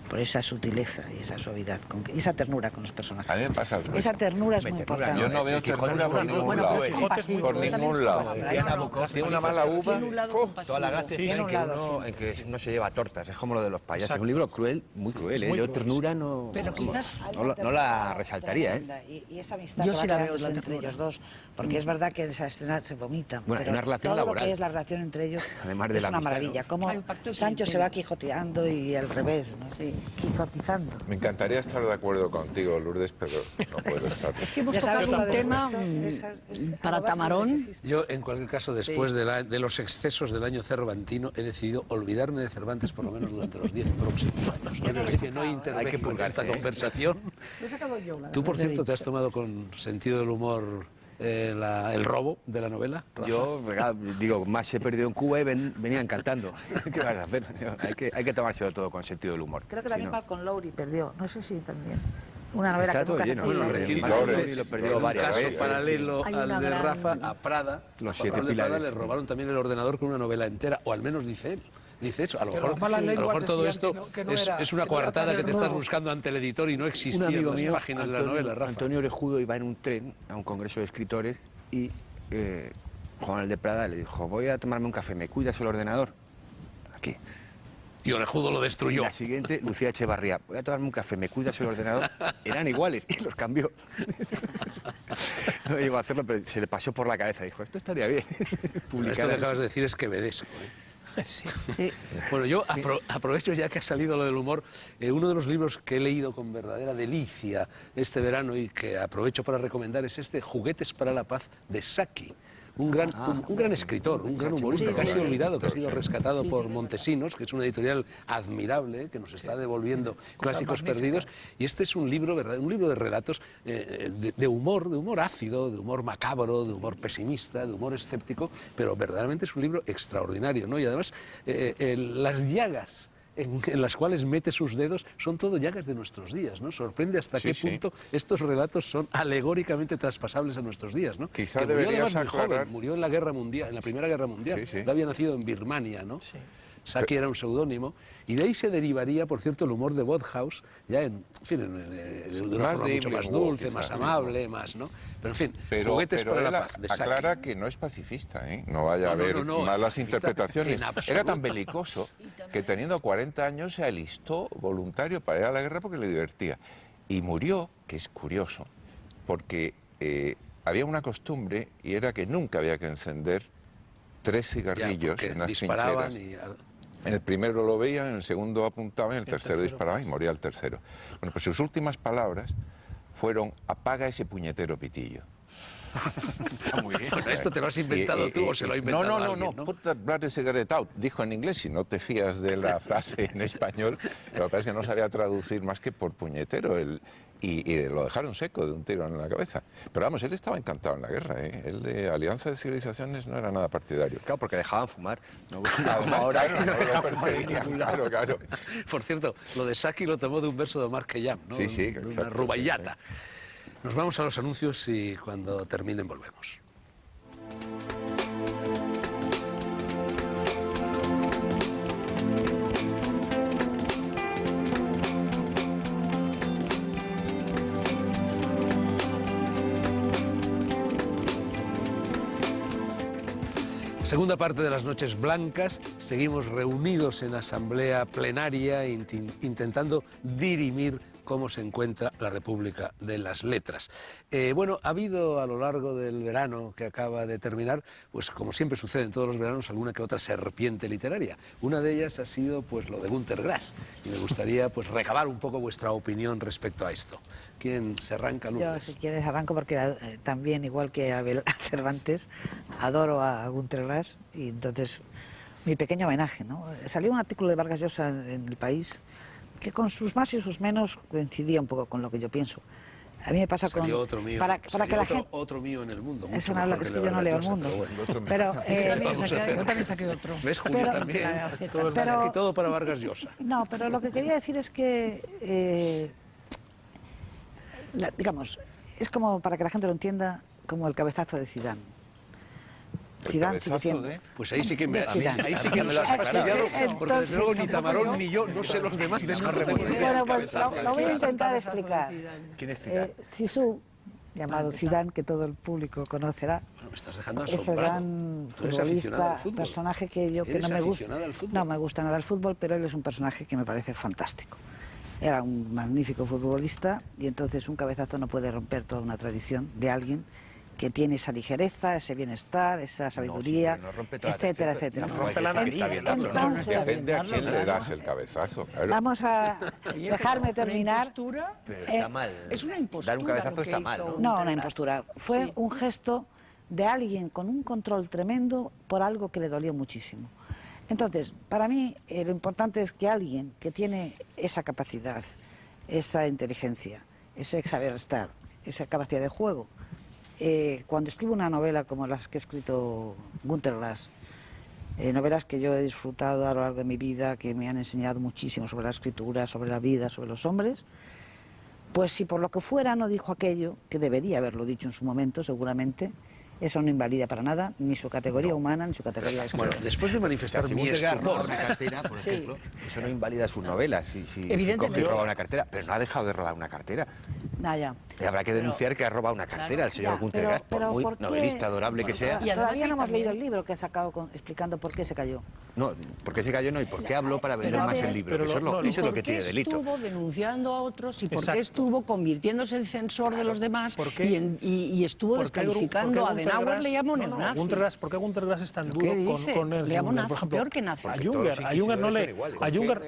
por esa sutileza y esa suavidad, y esa ternura con los personajes. A mí me pasa al revés. Esa ternura es muy importante. Yo no veo ternura por ningún lado. Por ningún lado. Tiene una mala uva. Toda la gracia está en que no se lleva tortas, es como lo de los payasos. Es un libro cruel, muy cruel. Yo ternura no la resaltaría. Y esa amistad que va creándose entre ellos dos, porque es verdad que en esa escena se vomitan, pero todo lo que es la relación entre ellos es una maravilla. Como Sancho se va quijoteando y al revés, ¿no? Quijotizando. Me encantaría estar de acuerdo contigo, Lourdes, pero no puedo estar. Es que hemos tocado un tema para Tamarón. Yo, en cualquier caso, después de los excesos del año cervantino, he decidido olvidarme de Cervantes por lo menos durante los 10 próximos años. Así que no intervengo en esta conversación. Tú, por cierto, te has tomado con sentido del humor el robo de la novela, Rafa. Yo, digo, más se perdió en Cuba y venían cantando. ¿Qué vas a hacer? Hay que tomárselo todo con sentido del humor. Creo que también Malcolm Lowry perdió, no sé si también. Una novela que nunca se bueno, Lowry lo perdió varias veces. Paralelo al de Rafa, a Prada. Los 7 pilares. pilares. Le robaron también el ordenador con una novela entera, o al menos dice él. Dice eso, a lo mejor todo esto es una coartada que te estás buscando ante el editor y no existía en las páginas de la novela, Rafa. Antonio Orejudo iba en un tren a un congreso de escritores y Juan el de Prada le dijo, voy a tomarme un café, ¿me cuidas el ordenador? Aquí. Y Orejudo lo destruyó. Y la siguiente, Lucía Echevarría, voy a tomarme un café, ¿me cuidas el ordenador? Eran iguales y los cambió. No iba a hacerlo, pero se le pasó por la cabeza. Dijo, esto estaría bien. Esto que acabas de decir es quevedesco, Sí. Bueno, yo aprovecho ya que ha salido lo del humor. Uno de los libros que he leído con verdadera delicia este verano y que aprovecho para recomendar es este Juguetes para la Paz de Sacchi. Un gran escritor, un gran humorista casi olvidado, que ha sido rescatado por Montesinos, que es una editorial admirable, que nos está devolviendo clásicos perdidos. Y este es un libro, ¿verdad? Un libro de relatos de humor ácido, de humor macabro, de humor pesimista, de humor escéptico, pero verdaderamente es un libro extraordinario, ¿no? Y además las llagas en las cuales mete sus dedos son todo llagas de nuestros días, ¿no? Sorprende hasta qué punto estos relatos son alegóricamente traspasables a nuestros días, ¿no? Quizá que murió además muy aclarar... joven, murió en la Guerra Mundial, en la Primera Guerra Mundial. Él había nacido en Birmania, ¿no? Sacchi era un seudónimo, y de ahí se derivaría, por cierto, el humor de Wodehouse, ya de una forma mucho más dulce, más amable, más, ¿no? Pero en fin, Juguetes para la Paz, de Sacchi. Aclara que no es pacifista, ¿eh? No vaya a haber malas interpretaciones. Era tan belicoso que teniendo 40 años se alistó voluntario para ir a la guerra porque le divertía. Y murió, que es curioso, porque había una costumbre y era que nunca había que encender 3 cigarrillos en las trincheras. En el primero lo veían, en el segundo apuntaban, en el tercero disparaban y moría el tercero. Bueno, pues sus últimas palabras fueron apaga ese puñetero pitillo. Muy bien. Bueno, ¿esto te lo has inventado tú o se lo ha inventado alguien, no, put that bloody cigarette out. Dijo en inglés, si no te fías de la frase en español, lo que pasa es que no sabía traducir más que por puñetero y lo dejaron seco de un tiro en la cabeza. Pero vamos, él estaba encantado en la guerra, ¿eh? Él de Alianza de Civilizaciones no era nada partidario. Claro, porque dejaban fumar. No, ahora claro. Por cierto, lo de Saki lo tomó de un verso de Omar Khayyam, ¿no? Sí, Una exacto, rubaiyata. Nos vamos a los anuncios y cuando terminen volvemos. Segunda parte de las Noches Blancas, seguimos reunidos en asamblea plenaria intentando dirimir cómo se encuentra la República de las Letras. Bueno, ha habido a lo largo del verano que acaba de terminar, pues como siempre sucede en todos los veranos, alguna que otra serpiente literaria. Una de ellas ha sido pues lo de Günter Grass y me gustaría pues recabar un poco vuestra opinión respecto a esto. ¿Quién se arranca? Yo, si quieres, arranco porque también, igual que a Cervantes, adoro a Günter Grass y entonces mi pequeño homenaje, ¿no? Salió un artículo de Vargas Llosa en El País que con sus más y sus menos coincidía un poco con lo que yo pienso. A mí me pasa Salió con... otro mío, para que la gente... otro mío en El Mundo. Eso no, es que yo no leo El Mundo. Pero, yo también saqué otro. ¿Ves, Julia, también? Aquí todo para Vargas Llosa. No, pero lo que quería decir es que, digamos, es como, para que la gente lo entienda, como el cabezazo de Zidane. Zidane sigue siendo... Pues ahí sí que me lo has fastidiado, porque desde luego ni Tamarón ni yo, no sé los demás, desconocemos. Bueno, pues lo voy a intentar explicar. ¿Quién es Zidane? Zizou, llamado Zidane, que todo el público conocerá, Bueno, me estás dejando es el asombrado. gran ¿Tú eres aficionado al futbolista, fútbol? personaje que yo que ¿Eres no me gusta. aficionado al fútbol? No me gusta nada el fútbol, pero él es un personaje que me parece fantástico. Era un magnífico futbolista y entonces un cabezazo no puede romper toda una tradición de alguien que tiene esa ligereza, ese bienestar, esa sabiduría, etcétera, etcétera. Rompe la nariz, está bien darlo, ¿no? Depende a quién le das el cabezazo. Claro. Vamos a dejarme terminar. Pero está mal. Es una impostura. Dar un cabezazo lo que está hizo mal, ¿no? No, Günter una Grass. impostura. Fue un gesto de alguien con un control tremendo por algo que le dolió muchísimo. Entonces, para mí, lo importante es que alguien que tiene esa capacidad, esa inteligencia, ese saber estar, esa capacidad de juego, cuando escribo una novela como las que ha escrito Günter Grass, novelas que yo he disfrutado a lo largo de mi vida, que me han enseñado muchísimo sobre la escritura, sobre la vida, sobre los hombres, pues si por lo que fuera no dijo aquello, que debería haberlo dicho en su momento seguramente, eso no invalida para nada ni su categoría humana ni su categoría de escritor. Bueno, después de manifestar mi roba estupor... una cartera, por ejemplo, eso no invalida sus novelas. Si Evidentemente. coge y roba una cartera, pero no ha dejado de robar una cartera. Ya. Y habrá que denunciar que ha robado una cartera el señor Ya, Günter Grass, por muy ¿por qué? novelista adorable que sea. Y además Todavía hay no hemos también- leído el libro que ha sacado explicando por qué se cayó. No, ¿por qué se cayó? No, y por qué habló para vender Pero más que- el libro. pero Eso es no, lo, no, eso es lo ¿Por que qué tiene delito. estuvo denunciando a otros y por Exacto. qué estuvo convirtiéndose en censor de los demás ¿Por qué? y estuvo ¿Por qué descalificando a Günter Adenauer? Grass- Le llamó no, neonazi. Günter Grass, ¿por qué Günter Grass es tan ¿Pero qué duro dice? con el Le llamo Junger? nazi, Por ejemplo, peor que nazi. a Porque Junger no le... A Junger,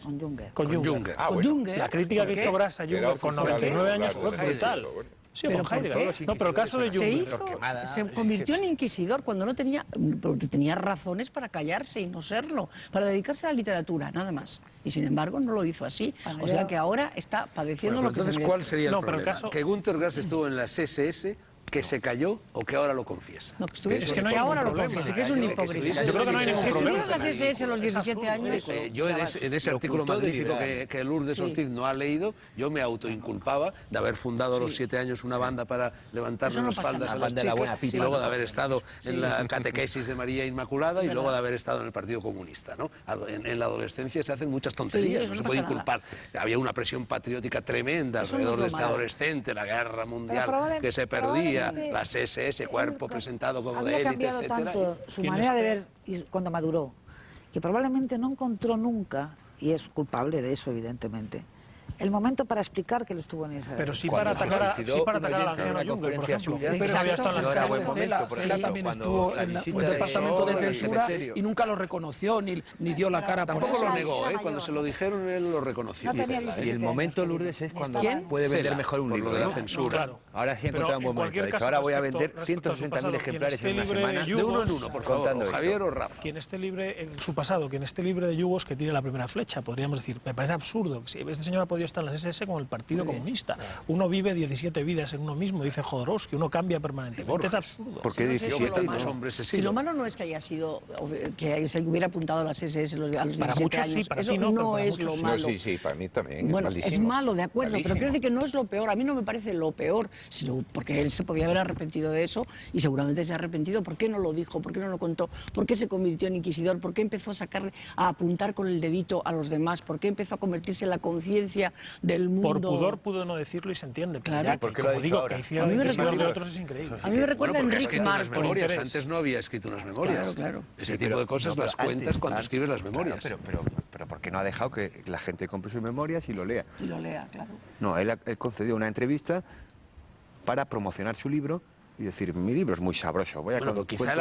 Con Junger. con Con Junger. Junger. Ah, Con bueno. Junger. La crítica que ¿Por hizo qué? Grass a Que era Junger con oficial 99 de años la fue Heidegger. brutal. Bueno. Sí, Pero con ¿por Heidegger. qué? No, pero el caso de Se Junger... hizo, se convirtió en inquisidor cuando no tenía, porque tenía razones para callarse y no serlo, para dedicarse a la literatura, nada más. Y sin embargo no lo hizo así. Bueno, O sea yo- que ahora está padeciendo Bueno, lo pero que entonces, se ¿cuál merece. sería el No, pero el problema? caso- ¿Que Günter Grass estuvo en las SS, que se cayó o que ahora lo confiesa? No, que estuviera, Es que no hay ahora ningún lo problema. confiesa, que es un hipócrita. Yo creo que no hay ningún Si estuviera problema. en las SS a los 17 años... Yo en ese artículo magnífico que Lourdes Ortiz no ha leído, yo me autoinculpaba de haber fundado a los 7 años una banda para levantarnos Eso no las pasa faldas nada. a las Banda de la buena chicas, y pipa. luego de haber estado en la catequesis de María Inmaculada y luego de haber estado en el Partido Comunista, ¿no? En la adolescencia se hacen muchas tonterías, Sí, eso no se no puede pasa inculpar. Había una presión patriótica tremenda Eso no es alrededor lo de este malo. adolescente, la guerra mundial que se probablemente perdía, las SS, cuerpo presentado como de había élite, cambiado etcétera. tanto su ¿Quién manera de esté? ver cuando maduró, que probablemente no encontró nunca, y es culpable de eso evidentemente, el momento para explicar que él estuvo en esa... Pero sí para atacar al anciano Juncker, por ejemplo. Cela también estuvo en un departamento de censura y nunca lo reconoció ni dio la cara por eso. Tampoco lo negó, cuando se lo dijeron él lo reconoció. Y el momento, Lourdes, es cuando puede vender mejor un libro. Por lo de la censura. Ahora sí ha encontrado un buen momento. De hecho, ahora voy a vender 160.000 ejemplares en una semana. De uno en uno, por favor, Javier o Rafa. Quien esté libre, en su pasado, quien esté libre de yugos, que tire la primera flecha, podríamos decir. Me parece absurdo. Este señor ha podido estar en las SS como el Partido Comunista. Uno vive 17 vidas en uno mismo, dice Jodorowsky, uno cambia permanentemente. Es absurdo. ¿Por qué 17 hombres? Si lo malo no es que haya sido, que se hubiera apuntado a las SS a los 17 para muchos años. sí, para eso ti no, no pero es para lo muchos malo. No, sí, para mí también. Bueno, es es malísimo. malo, de acuerdo, Malísimo. pero quiero decir que no es lo peor. A mí no me parece lo peor, porque él se podía haber arrepentido de eso y seguramente se ha arrepentido. ¿Por qué no lo dijo? ¿Por qué no lo contó? ¿Por qué se convirtió en inquisidor? ¿Por qué empezó a apuntar con el dedito a los demás? ¿Por qué empezó a convertirse en la conciencia del mundo? Por pudor pudo no decirlo y se entiende. Claro. Ya, ¿Por qué lo ha como dicho digo, ahora? que hiciera el inquisidor de otros es increíble. A mí me recuerda a Porque ha Enrique escrito unas Marco. memorias. interés. Antes no había escrito unas memorias. Claro. Ese tipo de cosas las cuentas cuando escribes las memorias. Pero ¿por qué no ha dejado que la gente compre sus memorias y lo lea? Y lo lea, claro. No, él concedió una entrevista para promocionar su libro y decir, mi libro es muy sabroso. Voy a Bueno, pero quizá el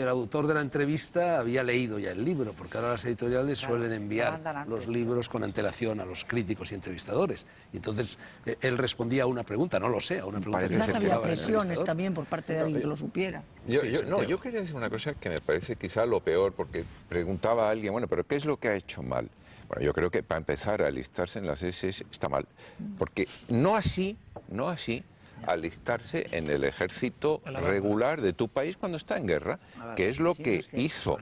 autor de la entrevista había leído ya el libro, porque ahora las editoriales suelen enviar mandan antes. los libros con antelación a los críticos y entrevistadores. Y entonces él respondía a una pregunta, no lo sé, a una pregunta que Quizás se había llevaba el presiones entrevistador. también por parte de alguien que lo supiera. Yo quería decir una cosa que me parece quizá lo peor, porque preguntaba a alguien, bueno, pero ¿qué es lo que ha hecho mal? Bueno, yo creo que para empezar a alistarse en las SS está mal, porque no así alistarse en el ejército regular de tu país cuando está en guerra, que es lo que hizo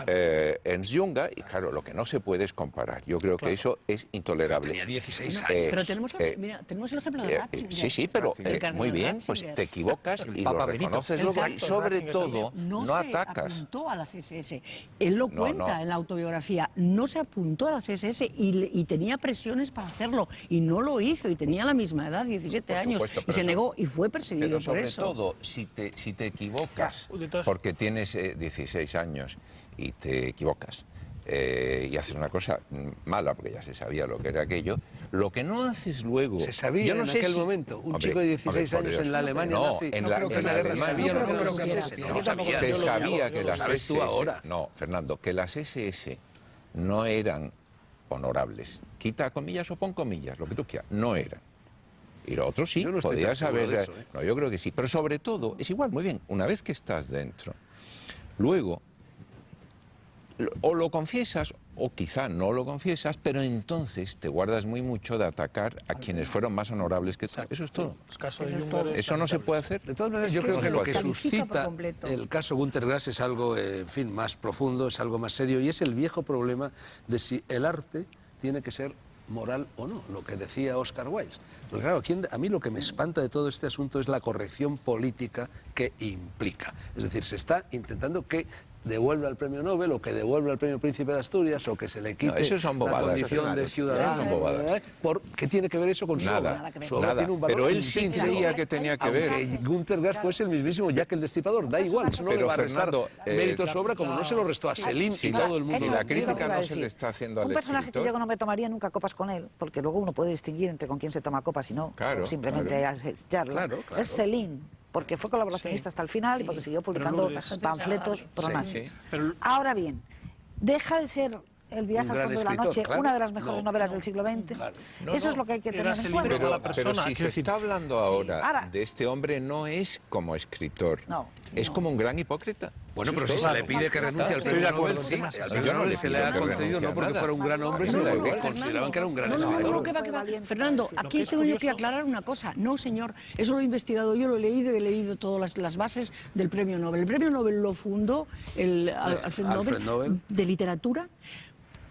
Ernst Junger, y claro, lo que no se puede es comparar. Yo creo que eso es intolerable. Tenía 16 años. Pero tenemos el ejemplo de Ratzinger. Sí, pero El cardenal muy bien, pues Ratzinger. te equivocas y lo Papa Benito. reconoces luego, y Exacto. sobre todo No no se atacas. apuntó a las SS. Él lo No, cuenta no. en la autobiografía. No se apuntó a las SS y tenía presiones para hacerlo. Y no lo hizo. Y tenía la misma edad, 17 Por años. supuesto, Y pero se eso- negó y fue perseguido Pero por sobre eso. todo, si te equivocas, Claro, de todas- porque tienes 16 años y te equivocas y haces una cosa mala, porque ya se sabía lo que era aquello, lo que no haces luego... Se sabía yo no en sé aquel si- momento, un Hombre, chico de 16 por años Dios. en la Alemania no, nazi. en No la, creo que en la la guerra Alemania... sabía lo que No era creo una que SS. supiera. No Yo tampoco sabía. Se Yo lo sabía que lo las sabes tú SS... ahora. No, Fernando, que las SS no eran honorables. Quita comillas o pon comillas, lo que tú quieras. No eran. Y lo otro sí, Yo no estoy tan podías seguro haber... de eso, ¿eh? No, yo creo que sí. Pero sobre todo, es igual, muy bien, una vez que estás dentro, luego o lo confiesas o quizá no lo confiesas, pero entonces te guardas muy mucho de atacar a quienes fueron más honorables que tú. Eso es todo. El caso de Juncker es Eso no se lamentable. puede hacer. De todas maneras, yo que creo se que lo que descalifica por suscita completo. el caso Günter Grass es algo, en fin, más profundo, es algo más serio, y es el viejo problema de si el arte tiene que ser moral o no, lo que decía Oscar Wilde. Porque claro, a mí lo que me espanta de todo este asunto es la corrección política que implica. Es decir, se está intentando que devuelva el premio Nobel o que devuelva el premio Príncipe de Asturias o que se le quite eso son la bobadas, condición eso de son ciudadano. bobadas. ¿Qué tiene que ver eso con su Nada, obra? que ver. Su obra nada. tiene un valor Pero él sí intrínseco. creía que tenía que ver. Aunque Günter Grass fuese el mismísimo Jack el Destripador, da igual, eso no Pero, le va a restar Fernando, mérito a su obra como no se lo restó a Selim y todo el mundo. Y Eso la es lo que crítica iba a no se decir. le está haciendo al Un personaje que escritor. yo no me tomaría nunca copas con él, porque luego uno puede distinguir entre con quién se toma copas y no, Claro, o simplemente claro. es charla. Claro, claro. Es Celine, porque fue colaboracionista hasta el final y porque siguió publicando Lourdes. panfletos pro-nazis. sí. Pero- Ahora bien, deja de ser El viaje Un al gran fondo de la escritor, noche, claro. una de las mejores No, novelas del siglo XX. No, Eso no. es lo que hay que Era tener ese en libro cuenta. con la Pero persona, si quiero se decir, está hablando ahora Ahora- de este hombre, no es como escritor. No. Es como un gran hipócrita. Bueno, pero Eso si es se todo. le pide que renuncie al Estoy premio de acuerdo, Nobel, sí. no Al sé. premio Yo no Nobel le se le pido ha que concedido renuncie no a porque nada. fuera un gran hombre, No, sino no, porque igual. consideraban que era un gran No, escritor. no, que va, que va. Fernando, Lo aquí que es tengo yo que curioso- aclarar una cosa. No, señor, eso lo he investigado yo, lo he leído todas las bases del premio Nobel. El premio Nobel lo fundó Alfred Alfred Nobel. de literatura,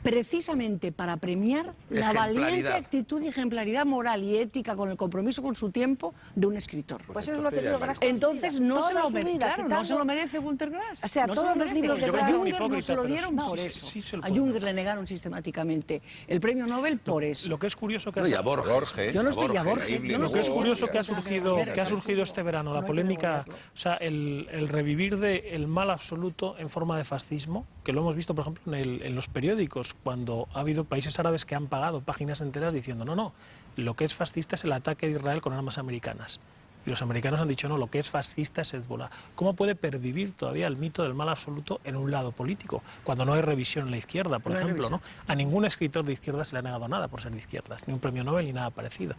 precisamente para premiar la valiente Ejemplaridad. actitud y ejemplaridad moral y ética con el compromiso con su tiempo de un escritor. Pues eso es lo que digo Grass toda su Entonces vida. no se Toda lo su merece, vida, claro, no quitando- se lo merece Günter Grass. O sea, No se todos lo los merece. libros de Yo creo A que es Juncker un no hipócrita, se lo pero dieron sí, por sí, eso. sí se lo A puede Juncker le negaron sistemáticamente el premio Nobel por eso. Lo que es curioso que No, y a Borges. Yo no estoy a Borges, increíble, yo no Lo que es estoy- curioso que ha Verga, surgido este verano, la no hay que polémica, devolverlo. o sea, el revivir del mal absoluto en forma de fascismo, que lo hemos visto, por ejemplo, en los periódicos, cuando ha habido países árabes que han pagado páginas enteras diciendo no, lo que es fascista es el ataque de Israel con armas americanas. Y los americanos han dicho, no, lo que es fascista es Hezbollah. ¿Cómo puede pervivir todavía el mito del mal absoluto en un lado político? Cuando no hay revisión en la izquierda, por ejemplo, ¿no? A ningún escritor de izquierda se le ha negado nada por ser de izquierdas, ni un premio Nobel ni nada parecido.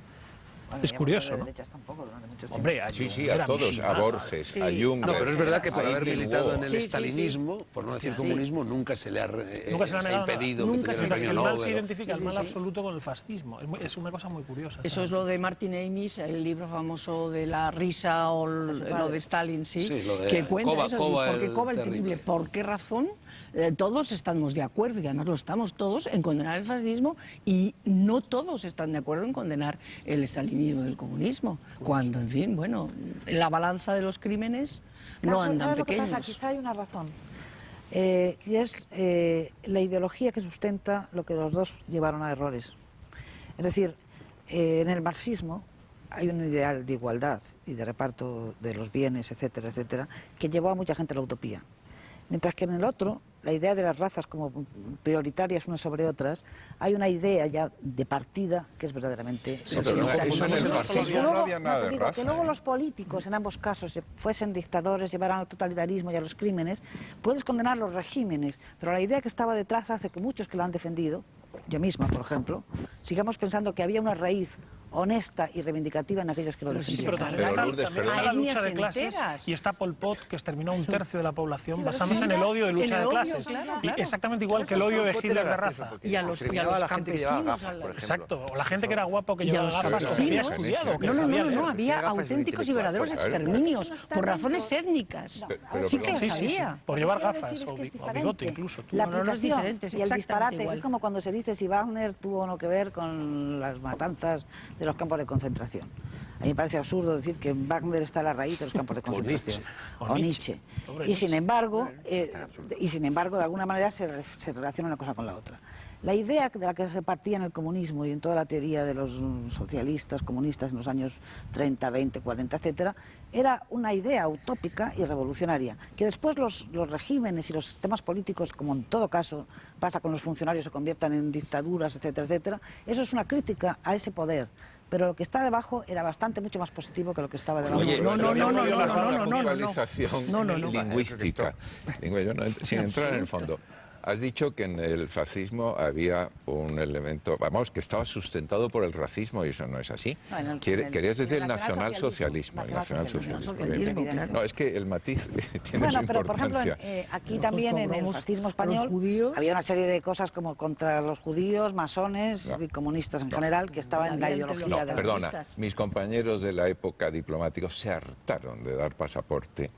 Bueno, es curioso, ¿no? Tampoco, Hombre, a Sí, Jung sí, era a todos, Mishima. a Borges, a Jung. No, pero es verdad que por haber Eichmann, militado en el Sí, sí, sí. estalinismo, por no decir comunismo, nunca se le ha, Nunca se le ha negado nada. impedido Nunca que se le tuviera ha Mientras que el el premio mal Nobel. se identifica, el Sí, mal sí. absoluto con el fascismo. Es una cosa muy curiosa. Eso es lo de Martin Amis, el libro famoso de la risa o lo de Stalin, sí, Sí, lo de que cuenta Kova- eso, Kova porque el Kova el terrible. terrible. ¿Por qué razón? Todos estamos de acuerdo, y además lo estamos todos, en condenar el fascismo, y no todos están de acuerdo en condenar el estalinismo y el comunismo, cuando, en fin, bueno, en la balanza de los crímenes no andan ¿Sabes lo que pequeños. pasa? Quizá hay una razón. Y es la ideología que sustenta lo que los dos llevaron a errores. Es decir, en el marxismo hay un ideal de igualdad y de reparto de los bienes, etcétera, etcétera, que llevó a mucha gente a la utopía. Mientras que en el otro, la idea de las razas como prioritarias unas sobre otras, hay una idea ya de partida que es verdaderamente... Sí, pero no, eso en el fascismo no había nada de raza. Que luego los políticos, en ambos casos, fuesen dictadores, llevaran al totalitarismo y a los crímenes, puedes condenar los regímenes, pero la idea que estaba detrás hace que muchos que lo han defendido, yo misma, por ejemplo, sigamos pensando que había una raíz honesta y reivindicativa en aquellos que lo Sí, defendían. pero también Pero está, Lourdes, también perdona. está la lucha Etnias de clases enteras. y está Pol Pot, que exterminó a un tercio de la población Sí, basándose en sí. el odio de En lucha el de odio, clases. claro, Y claro. exactamente igual que el odio de Hitler de raza. Y a los discriminaba a la gente que llevaba campesinos, gafas, a la- por ejemplo. Exacto, o la gente que era guapa o que Y a llevaba los gafas o que había campesinos. estudiado, o que No, no, sabía no, leer. no, había Tiene gafas de auténticos y intelectual, verdaderos pues, claro. exterminios No está por tanto- razones étnicas. Pero Sí, perdón. Sí, sí, sí, por llevar Quiero gafas decir, o es que es bigote diferente. incluso. La No, no, no es aplicación diferente, es y el exactamente disparate igual. es como cuando se dice si Wagner tuvo o no que ver con las matanzas de los campos de concentración. A mí me parece absurdo decir que Wagner está a la raíz de los campos de concentración. O Nietzsche. Y sin embargo, de alguna manera se relaciona una cosa con la otra. La idea de la que se partía en el comunismo y en toda la teoría de los socialistas, comunistas en los años 30, 20, 40, etcétera, era una idea utópica y revolucionaria, que después los regímenes y los sistemas políticos, como en todo caso pasa con los funcionarios, se conviertan en dictaduras, etcétera, etcétera. Eso es una crítica a ese poder. Pero lo que está debajo era bastante mucho más positivo que lo que estaba debajo. Oye, No, no, no, no, no, no, no, no, no. Puntualización No, no, no. lingüística. Digo, yo sin entrar en el fondo. Has dicho que en el fascismo había un elemento, vamos, que estaba sustentado por el racismo y eso no es así. No, en el- Querías decir en el el nacionalsocialismo. El nacionalsocialismo. nacionalsocialismo. Claro. No, es que el matiz tiene Bueno, su pero por ejemplo, importancia. aquí también en el cobramos fascismo a los español judíos. había una serie de cosas como contra los judíos, masones No. y comunistas en general, que estaban en la Había entre ideología los- de los... Perdona, fascistas. mis compañeros de la época diplomáticos se hartaron de dar pasaporte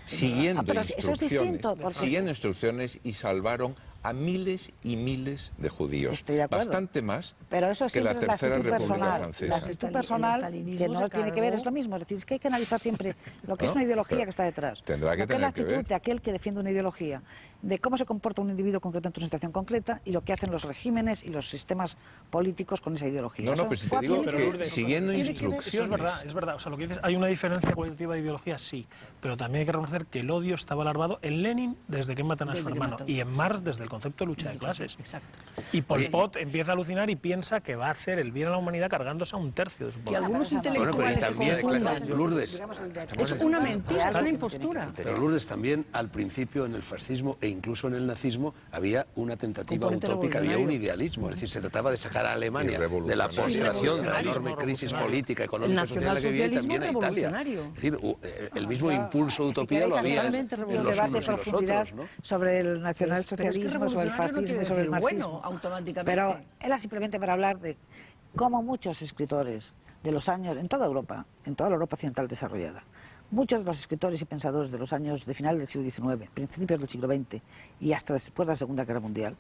siguiendo pero eso es instrucciones, distinto, porque- siguiendo instrucciones y salvaron a miles y miles de judíos. Estoy de acuerdo. Bastante más Pero eso que siempre la es la Tercera actitud República personal. Francesa. La actitud El personal, estalinismo que no se tiene que ver, cargó- es lo mismo. Es decir, es que hay que analizar siempre lo que es No, una ideología pero que está detrás. tendrá que lo que es la tener que actitud ver. de aquel que defiende una ideología, de cómo se comporta un individuo concreto en una situación concreta y lo que hacen los regímenes y los sistemas políticos con esa ideología. No, no, Son pero si te cuatro digo Pero que Lourdes, siguiendo eso instrucciones... es verdad, es verdad. O sea, lo que dices, hay una diferencia cualitativa de ideología, sí, pero también hay que reconocer que el odio estaba alarvado en Lenin desde que matan a Desde su que hermano matan. y en Marx desde el concepto de lucha de clases. Exacto. Y Pol Pot empieza a alucinar y piensa que va a hacer el bien a la humanidad cargándose a un tercio de su Que población. algunos Bueno, pero intelectuales se también, confundan. Lourdes, Es una mentira, es una impostura. pero Lourdes también al principio en el fascismo e incluso en el nazismo había una tentativa Componente utópica, había un revolucionario. idealismo, es decir, se trataba de sacar a Alemania Y de la revolucionario. postración, de la Revolucionario. enorme crisis Revolucionario. política, económica, El social en la que vivía y también a nacionalsocialismo Italia. revolucionario. Es decir, el mismo impulso de Si utopía queréis, lo había totalmente en un los debate en unos y los profundidad otros, ¿no? sobre el Pero es nacionalsocialismo, que sobre el revolucionario no fascismo quiere y sobre el decir marxismo. bueno, automáticamente. Pero era simplemente para hablar de cómo muchos escritores de los años, en toda la Europa occidental desarrollada, muchos de los escritores y pensadores de los años de final del siglo XIX, principios del siglo XX y hasta después de la Segunda Guerra Mundial,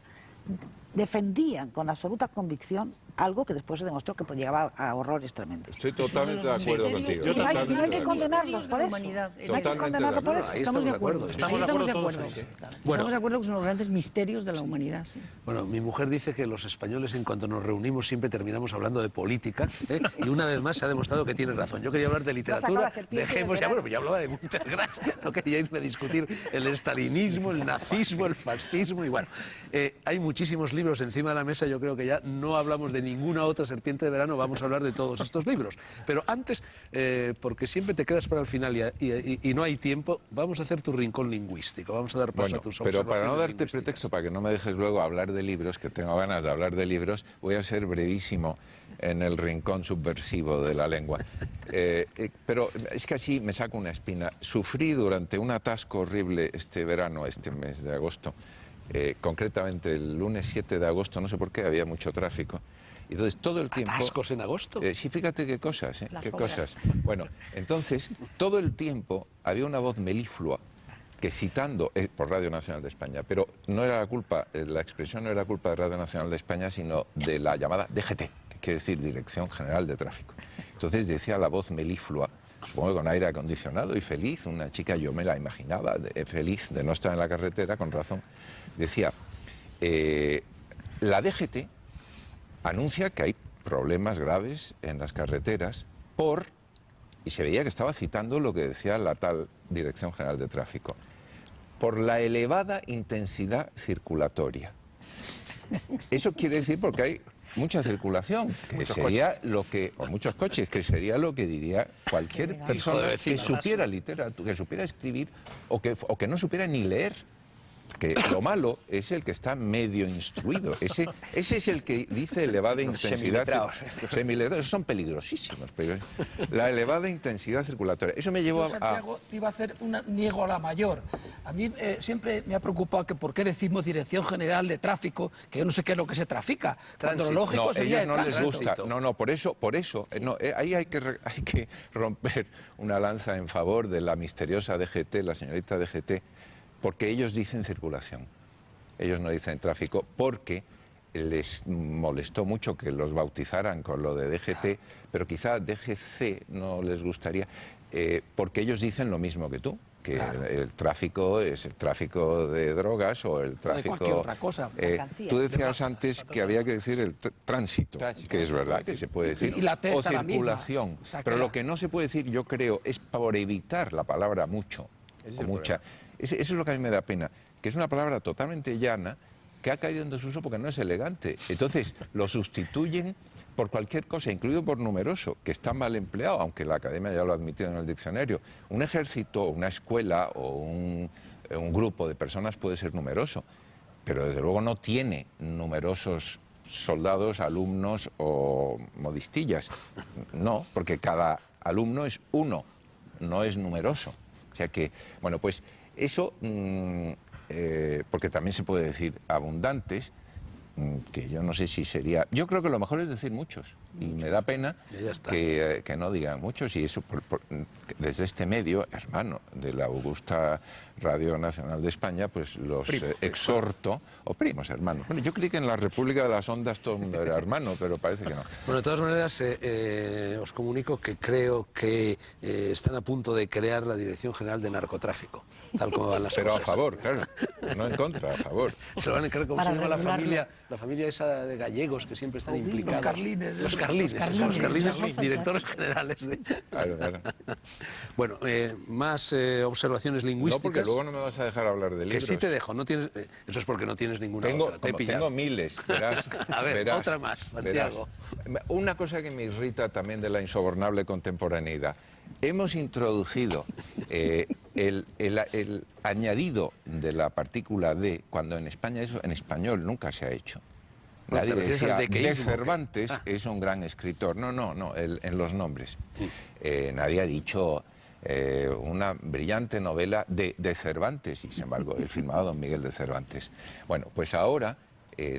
defendían con absoluta convicción algo que después se demostró que llegaba a horrores tremendos. Estoy totalmente de acuerdo contigo. Y no hay totalmente que de acuerdo. condenarlos por eso. Humanidad. No hay que Totalmente condenarlos de por acuerdo. eso. Ahí Estamos de acuerdo. Estamos de acuerdo todos ahí, sí. Estamos de acuerdo que son los grandes misterios de la humanidad. Sí. Bueno, mi mujer dice que los españoles en cuanto nos reunimos siempre terminamos hablando de política, ¿eh? Y una vez más se ha demostrado que tiene razón. Yo quería hablar de sacado literatura, la serpiente dejemos del ya, verano. bueno, ya hablaba de Montergras, no quería irme a discutir el estalinismo, el nazismo, el fascismo y bueno, hay muchísimos libros. libros encima de la mesa, yo creo que ya no hablamos de ninguna otra serpiente de verano, vamos a hablar de todos estos libros. Pero antes, porque siempre te quedas para el final y no hay tiempo, vamos a hacer tu rincón lingüístico, vamos a dar paso a tus observaciones. Pero para no darte lingüísticas. pretexto, para que no me dejes luego hablar de libros, que tengo ganas de hablar de libros, voy a ser brevísimo en el rincón subversivo de la lengua. Pero es que así me saco una espina. Sufrí durante un atasco horrible este verano, este mes de agosto, concretamente el lunes 7 de agosto, no sé por qué, había mucho tráfico. Y entonces todo el tiempo... ¿Atascos en agosto? Sí, fíjate qué cosas, Las qué obras. cosas. Bueno, entonces todo el tiempo había una voz meliflua que citando, por Radio Nacional de España, pero no era la culpa, la expresión no era culpa de Radio Nacional de España, sino de la llamada DGT, que quiere decir Dirección General de Tráfico. Entonces decía la voz meliflua, supongo que con aire acondicionado y feliz, una chica, yo me la imaginaba, feliz de no estar en la carretera, con razón, decía, la DGT anuncia que hay problemas graves en las carreteras y se veía que estaba citando lo que decía la tal Dirección General de Tráfico, por la elevada intensidad circulatoria. Eso quiere decir porque hay mucha circulación, que sería lo que, o muchos coches, que sería lo que diría cualquier persona que supiera literatura, que supiera escribir o que no supiera ni leer. Que lo malo es el que está medio instruido. Ese es el que dice elevada intensidad. Semiletrados, esos son peligrosísimos. La elevada intensidad circulatoria. Eso me llevó Santiago, te iba a hacer un niego a la mayor. A mí siempre me ha preocupado que por qué decimos Dirección General de Tráfico, que yo no sé qué es lo que se trafica. Cuando lo lógico No, sería ellos no les tránsito. gusta. No, por eso. No, ahí hay que romper una lanza en favor de la misteriosa DGT, la señorita DGT, porque ellos dicen circulación, ellos no dicen tráfico, porque les molestó mucho que los bautizaran con lo de DGT, pero quizá DGC no les gustaría, porque ellos dicen lo mismo que tú, que el tráfico es el tráfico de drogas o el tráfico... De cualquier otra cosa. Tú decías antes que había que decir el tránsito, que es verdad que se puede decir, Y la T o está la misma. circulación, O sea, pero que lo que no se puede decir, yo creo, es por evitar la palabra mucho, o mucha. Eso es lo que a mí me da pena, que es una palabra totalmente llana que ha caído en desuso porque no es elegante. Entonces lo sustituyen por cualquier cosa, incluido por numeroso, que está mal empleado, aunque la academia ya lo ha admitido en el diccionario. Un ejército, una escuela o un grupo de personas puede ser numeroso, pero desde luego no tiene numerosos soldados, alumnos o modistillas. No, porque cada alumno es uno, no es numeroso. O sea que, bueno, pues eso, porque también se puede decir abundantes, que yo no sé si sería... Yo creo que lo mejor es decir muchos, y me da pena que no digan muchos, y eso desde este medio, hermano, de la augusta Radio Nacional de España, pues los exhorto, o primos, hermanos. Bueno, yo creí que en la República de las Ondas todo el mundo era hermano, pero parece que no. Bueno, de todas maneras, os comunico que creo que están a punto de crear la Dirección General de Narcotráfico, tal como van las Pero cosas. a favor, claro, no en contra, a favor. Se lo van a crear como Para se llama regularlo. la familia esa de gallegos que siempre están implicados. Carlines. Los Carlines son directores generales de... Claro, claro. Bueno, más observaciones No, lingüísticas. porque luego no me vas a dejar hablar de libros. Que sí te dejo, no tienes, eso es porque no tienes ninguna otra. Te he pillado. Tengo miles, verás. A ver, verás, otra más, Santiago. verás. Una cosa que me irrita también de la insobornable contemporaneidad. Hemos introducido el añadido de la partícula de, cuando en España eso en español nunca se ha hecho. Nadie decía, de Cervantes es un gran escritor. No, en los nombres. Nadie ha dicho... una brillante novela de Cervantes, y sin embargo he firmado a don Miguel de Cervantes. Bueno, pues ahora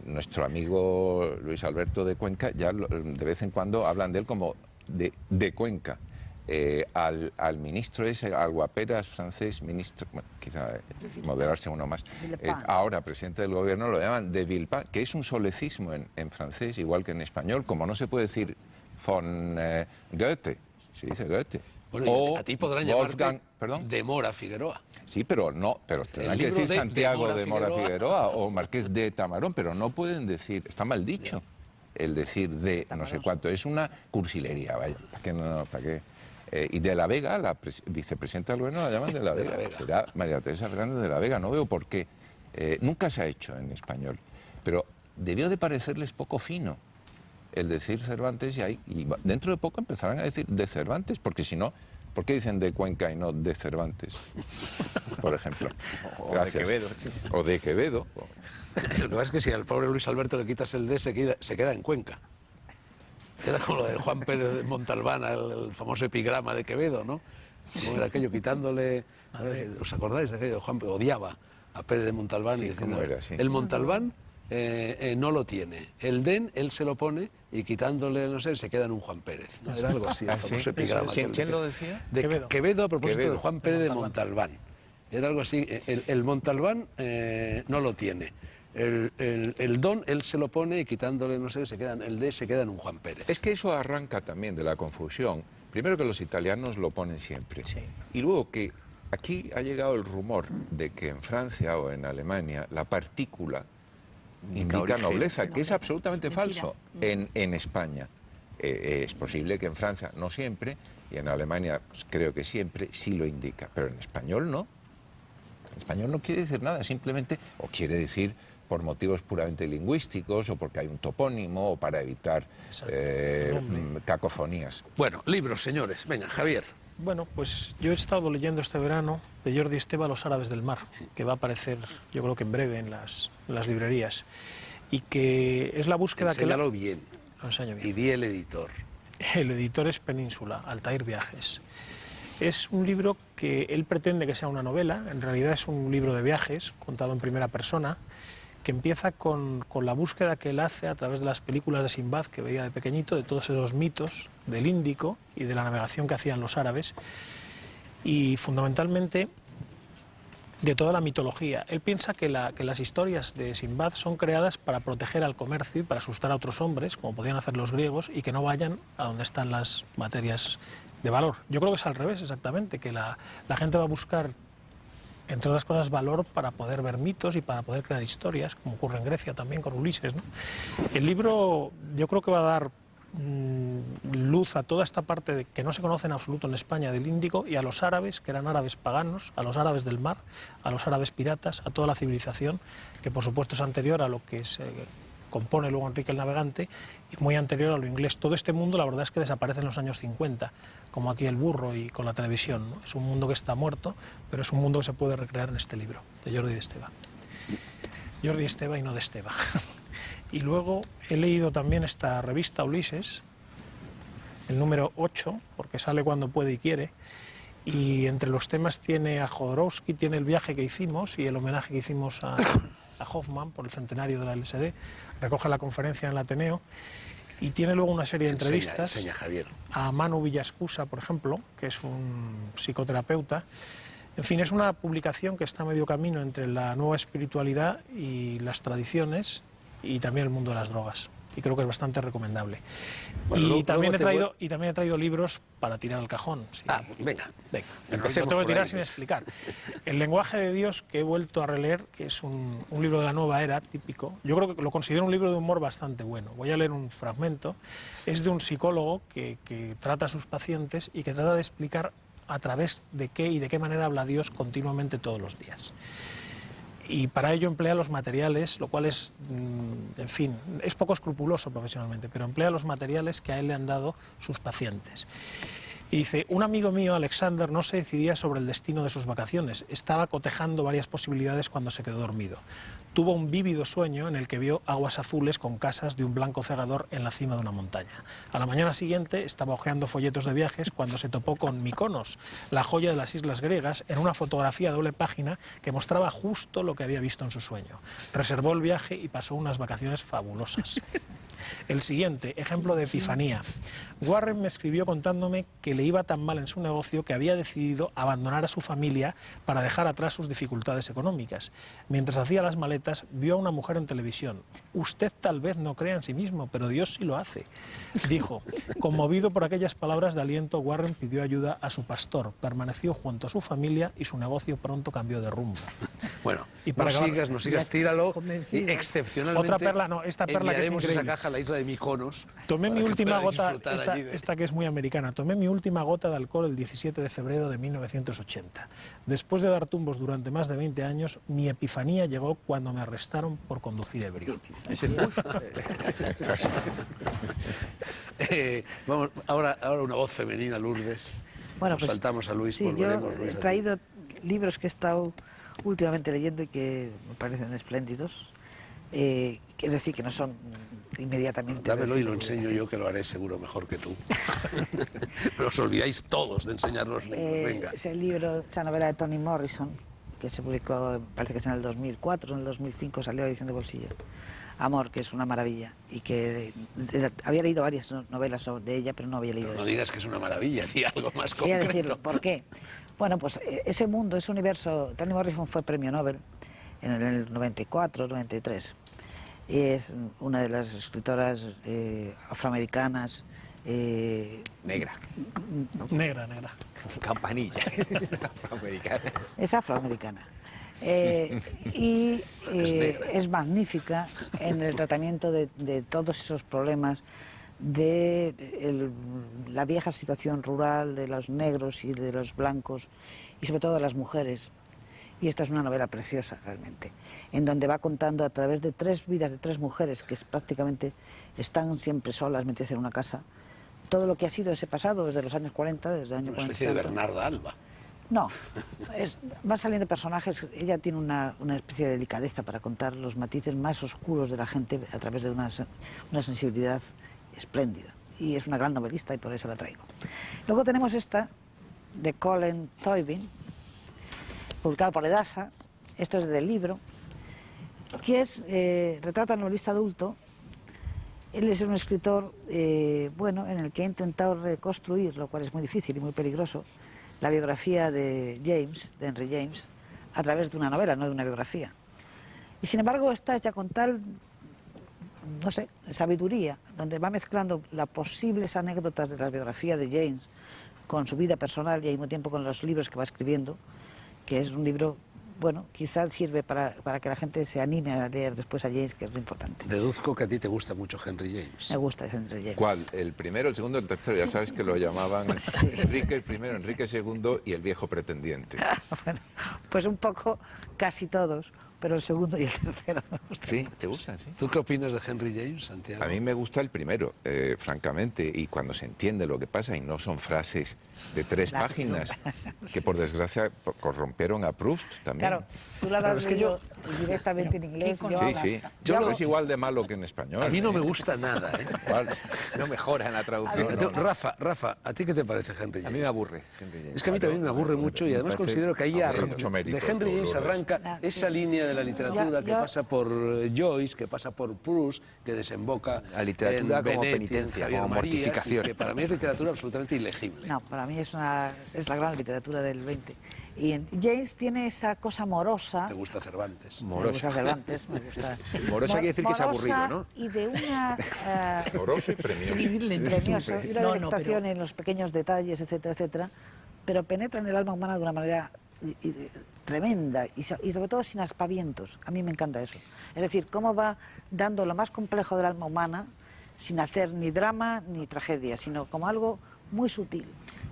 nuestro amigo Luis Alberto de Cuenca, ya de vez en cuando hablan de él como de Cuenca. Al ministro ese, al guaperas francés, ministro, bueno, quizá moderarse uno más, ahora presidente del gobierno, lo llaman de Villepin, que es un solecismo en francés, igual que en español, como no se puede decir von Goethe, se dice Goethe. Bueno, o a ti podrán llamarte ¿perdón? de Mora Figueroa. Sí, pero tendrán que decir Santiago de Mora Figueroa o Marqués de Tamarón, pero no pueden decir, está mal dicho el decir de no sé cuánto, es una cursilería, vaya, ¿para qué? Y de la Vega, la vicepresidenta del gobierno la llaman de la Vega, será María Teresa Fernández de la Vega, no veo por qué. Nunca se ha hecho en español, pero debió de parecerles poco fino el decir Cervantes y dentro de poco empezarán a decir de Cervantes, porque si no, ¿por qué dicen de Cuenca y no de Cervantes? Por ejemplo. Gracias. O de Quevedo. O de Quevedo. Lo que pasa es que si al pobre Luis Alberto le quitas el D, se queda en Cuenca. Queda como lo de Juan Pérez de Montalbán, el famoso epigrama de Quevedo, ¿no? Como era aquello, quitándole... ¿Os acordáis de aquello? Juan odiaba a Pérez de Montalbán, Sí, y diciendo, ¿cómo era? Sí. el Montalbán no lo tiene, el den él se lo pone y quitándole, no sé, se queda en un Juan Pérez, ¿no? Era algo así, el famoso epigrama. ¿Quién lo decía? De Quevedo a propósito Quevedo. de Juan Pérez de Montalbán. Era algo así, el Montalbán no lo tiene. El don él se lo pone y quitándole, no sé, el D se queda en un Juan Pérez. Es que eso arranca también de la confusión. Primero que los italianos lo ponen siempre. Sí. Y luego que aquí ha llegado el rumor de que en Francia o en Alemania la partícula indica origen. nobleza, que es absolutamente falso en España. Es posible que en Francia no siempre, y en Alemania pues, creo que siempre sí lo indica, pero en español no. En español no quiere decir nada, simplemente, o quiere decir por motivos puramente lingüísticos, o porque hay un topónimo, o para evitar cacofonías. Bueno, libros, señores. Venga, Javier. Bueno, pues yo he estado leyendo este verano de Jordi Esteva, Los árabes del mar, que va a aparecer yo creo que en breve en las librerías, y que es la búsqueda Enséñalo bien. Lo enseño bien. Y di el editor. El editor es Península, Altair Viajes. Es un libro que él pretende que sea una novela, en realidad es un libro de viajes contado en primera persona, que empieza con la búsqueda que él hace a través de las películas de Sinbad que veía de pequeñito, de todos esos mitos del Índico y de la navegación que hacían los árabes, y fundamentalmente de toda la mitología. Él piensa que las historias de Sinbad son creadas para proteger al comercio y para asustar a otros hombres, como podían hacer los griegos, y que no vayan a donde están las materias de valor. Yo creo que es al revés, exactamente, que la gente va a buscar, entre otras cosas, valor para poder ver mitos y para poder crear historias, como ocurre en Grecia también con Ulises, ¿no? El libro yo creo que va a dar luz a toda esta parte que no se conoce en absoluto en España del Índico, y a los árabes, que eran árabes paganos, a los árabes del mar, a los árabes piratas, a toda la civilización, que por supuesto es anterior a lo que se compone luego Enrique el Navegante, y muy anterior a lo inglés. Todo este mundo, la verdad es que desaparece en los años 50, como aquí el burro y con la televisión, ¿no? Es un mundo que está muerto, pero es un mundo que se puede recrear en este libro, de Jordi de Esteva. Jordi Esteva y no de Esteva. Y luego he leído también esta revista Ulises, el número 8, porque sale cuando puede y quiere, y entre los temas tiene a Jodorowsky, tiene el viaje que hicimos y el homenaje que hicimos a Hoffman por el centenario de la LSD, recoge la conferencia en el Ateneo, y tiene luego una serie de entrevistas Enseña, Javier. a Manu Villascusa, por ejemplo, que es un psicoterapeuta. En fin, es una publicación que está a medio camino entre la nueva espiritualidad y las tradiciones, y también el mundo de las drogas, y creo que es bastante recomendable. Bueno, y también he traído libros para tirar al cajón. Sí. Venga. Pero Empecemos lo tengo que por tirar ahí, sin ¿ves? explicar. El lenguaje de Dios, que he vuelto a releer, que es un libro de la nueva era, típico. Yo creo que lo considero un libro de humor bastante bueno. Voy a leer un fragmento. Es de un psicólogo que trata a sus pacientes y que trata de explicar a través de qué y de qué manera habla Dios continuamente todos los días. Y para ello emplea los materiales, lo cual es, en fin, es poco escrupuloso profesionalmente, pero emplea los materiales que a él le han dado sus pacientes. Y dice, un amigo mío, Alexander, no se decidía sobre el destino de sus vacaciones. Estaba cotejando varias posibilidades cuando se quedó dormido. Tuvo un vívido sueño en el que vio aguas azules con casas de un blanco cegador en la cima de una montaña. A la mañana siguiente estaba hojeando folletos de viajes cuando se topó con Mykonos, la joya de las islas griegas, en una fotografía a doble página que mostraba justo lo que había visto en su sueño. Reservó el viaje y pasó unas vacaciones fabulosas. El siguiente, ejemplo de epifanía. Warren me escribió contándome que le iba tan mal en su negocio que había decidido abandonar a su familia para dejar atrás sus dificultades económicas. Mientras hacía las maletas, vio a una mujer en televisión. Usted tal vez no crea en sí mismo, pero Dios sí lo hace, dijo. Conmovido por aquellas palabras de aliento, Warren pidió ayuda a su pastor, permaneció junto a su familia y su negocio pronto cambió de rumbo. Bueno, Y para no sigas, tíralo. Y excepcionalmente otra perla, no, esta perla que es enviaremos increíble. esa caja viaja a la isla de Mykonos. Tomé mi para que última pueda gota, disfrutar allí de- esta que es muy americana, tomé mi última gota de alcohol el 17 de febrero de 1980. Después de dar tumbos durante más de 20 años, mi epifanía llegó cuando me arrestaron por conducir ebrio. Es el Bush. Vamos, ahora una voz femenina, Lourdes. Bueno, Nos pues, saltamos a Luis, sí, volveremos, yo Luis, he a ti. traído libros que he estado últimamente leyendo y que me parecen espléndidos. Es decir, que no son inmediatamente... Dámelo y decir, lo enseño yo, que lo haré seguro mejor que tú. Pero os olvidáis todos de enseñar los libros, venga. Es el libro, esa novela de Toni Morrison, que se publicó, parece que es en el 2004, en el 2005 salió la edición de bolsillo. Amor, que es una maravilla, y que había leído varias novelas de ella, pero no había leído No esto. digas que es una maravilla, di algo más Voy a concreto. decirlo, ¿por qué? Bueno, pues ese mundo, ese universo, Toni Morrison fue premio Nobel en el 94, 93. Y es una de las escritoras afroamericanas. Negra. Negra, negra. Campanilla. Afroamericana. Es afroamericana. Y es magnífica en el tratamiento de todos esos problemas de la vieja situación rural de los negros y de los blancos y sobre todo de las mujeres. Y esta es una novela preciosa realmente, en donde va contando a través de 3 vidas de 3 mujeres que prácticamente están siempre solas metidas en una casa, todo lo que ha sido ese pasado desde los años 40, desde el año Una 40. especie de Bernarda Alba. No, van saliendo personajes, ella tiene una especie de delicadeza para contar los matices más oscuros de la gente a través de una sensibilidad espléndida. Y es una gran novelista y por eso la traigo. Luego tenemos esta, de Colin Toibin, publicado por Edasa, esto es del libro, que es, retrata al novelista adulto. Él es un escritor, bueno, en el que ha intentado reconstruir, lo cual es muy difícil y muy peligroso, la biografía de James, de Henry James, a través de una novela, no de una biografía. Y sin embargo está hecha con tal, no sé, sabiduría, donde va mezclando las posibles anécdotas de la biografía de James con su vida personal y al mismo tiempo con los libros que va escribiendo, que es un libro, bueno, quizás sirve para que la gente se anime a leer después a James, que es lo importante. Deduzco que a ti te gusta mucho Henry James. Me gusta ese Henry James. ¿Cuál? ¿El primero, el segundo, el tercero? Ya sabes que lo llamaban Enrique el primero, Enrique II y el viejo pretendiente. Bueno, pues un poco, casi todos, pero el segundo y el tercero me gustan. ¿Sí? ¿Te gustan? Sí. ¿Tú qué opinas de Henry James, Santiago? A mí me gusta el primero, francamente, y cuando se entiende lo que pasa y no son frases de 3 Claro. páginas que por desgracia corrompieron a Proust también. Claro, tú lo habrás leído directamente en inglés. ¿Qué yo Sí, hasta- sí. yo Es igual de malo que en español. A mí no me gusta nada, ¿eh? ¿Cuál? No mejora en la traducción. Tú, Rafa, ¿a ti qué te parece Henry James? A mí me aburre Henry James. Es que a mí también me aburre mucho y además parece- considero que ahí tiene mucho mérito de Henry todo James lo arranca Ah, esa sí. línea de la literatura que Yo- pasa por Joyce, que pasa por Proust, que desemboca La literatura en como Benetti, en penitencia, Javier como Marías, mortificación. y que para mí es literatura absolutamente ilegible. No, para mí es la gran literatura del 20. Y James tiene esa cosa morosa. ¿Te gusta Cervantes? Me gusta Cervantes, me gusta. Morosa quiere decir que es Morosa aburrido, ¿no? Y de una. Moroso y premioso. Premioso, y una No, no, delectación pero- en los pequeños detalles, etcétera, etcétera, pero penetra en el alma humana de una manera tremenda y sobre todo sin aspavientos. A mí me encanta eso. Es decir, cómo va dando lo más complejo del alma humana sin hacer ni drama ni tragedia, sino como algo muy sutil.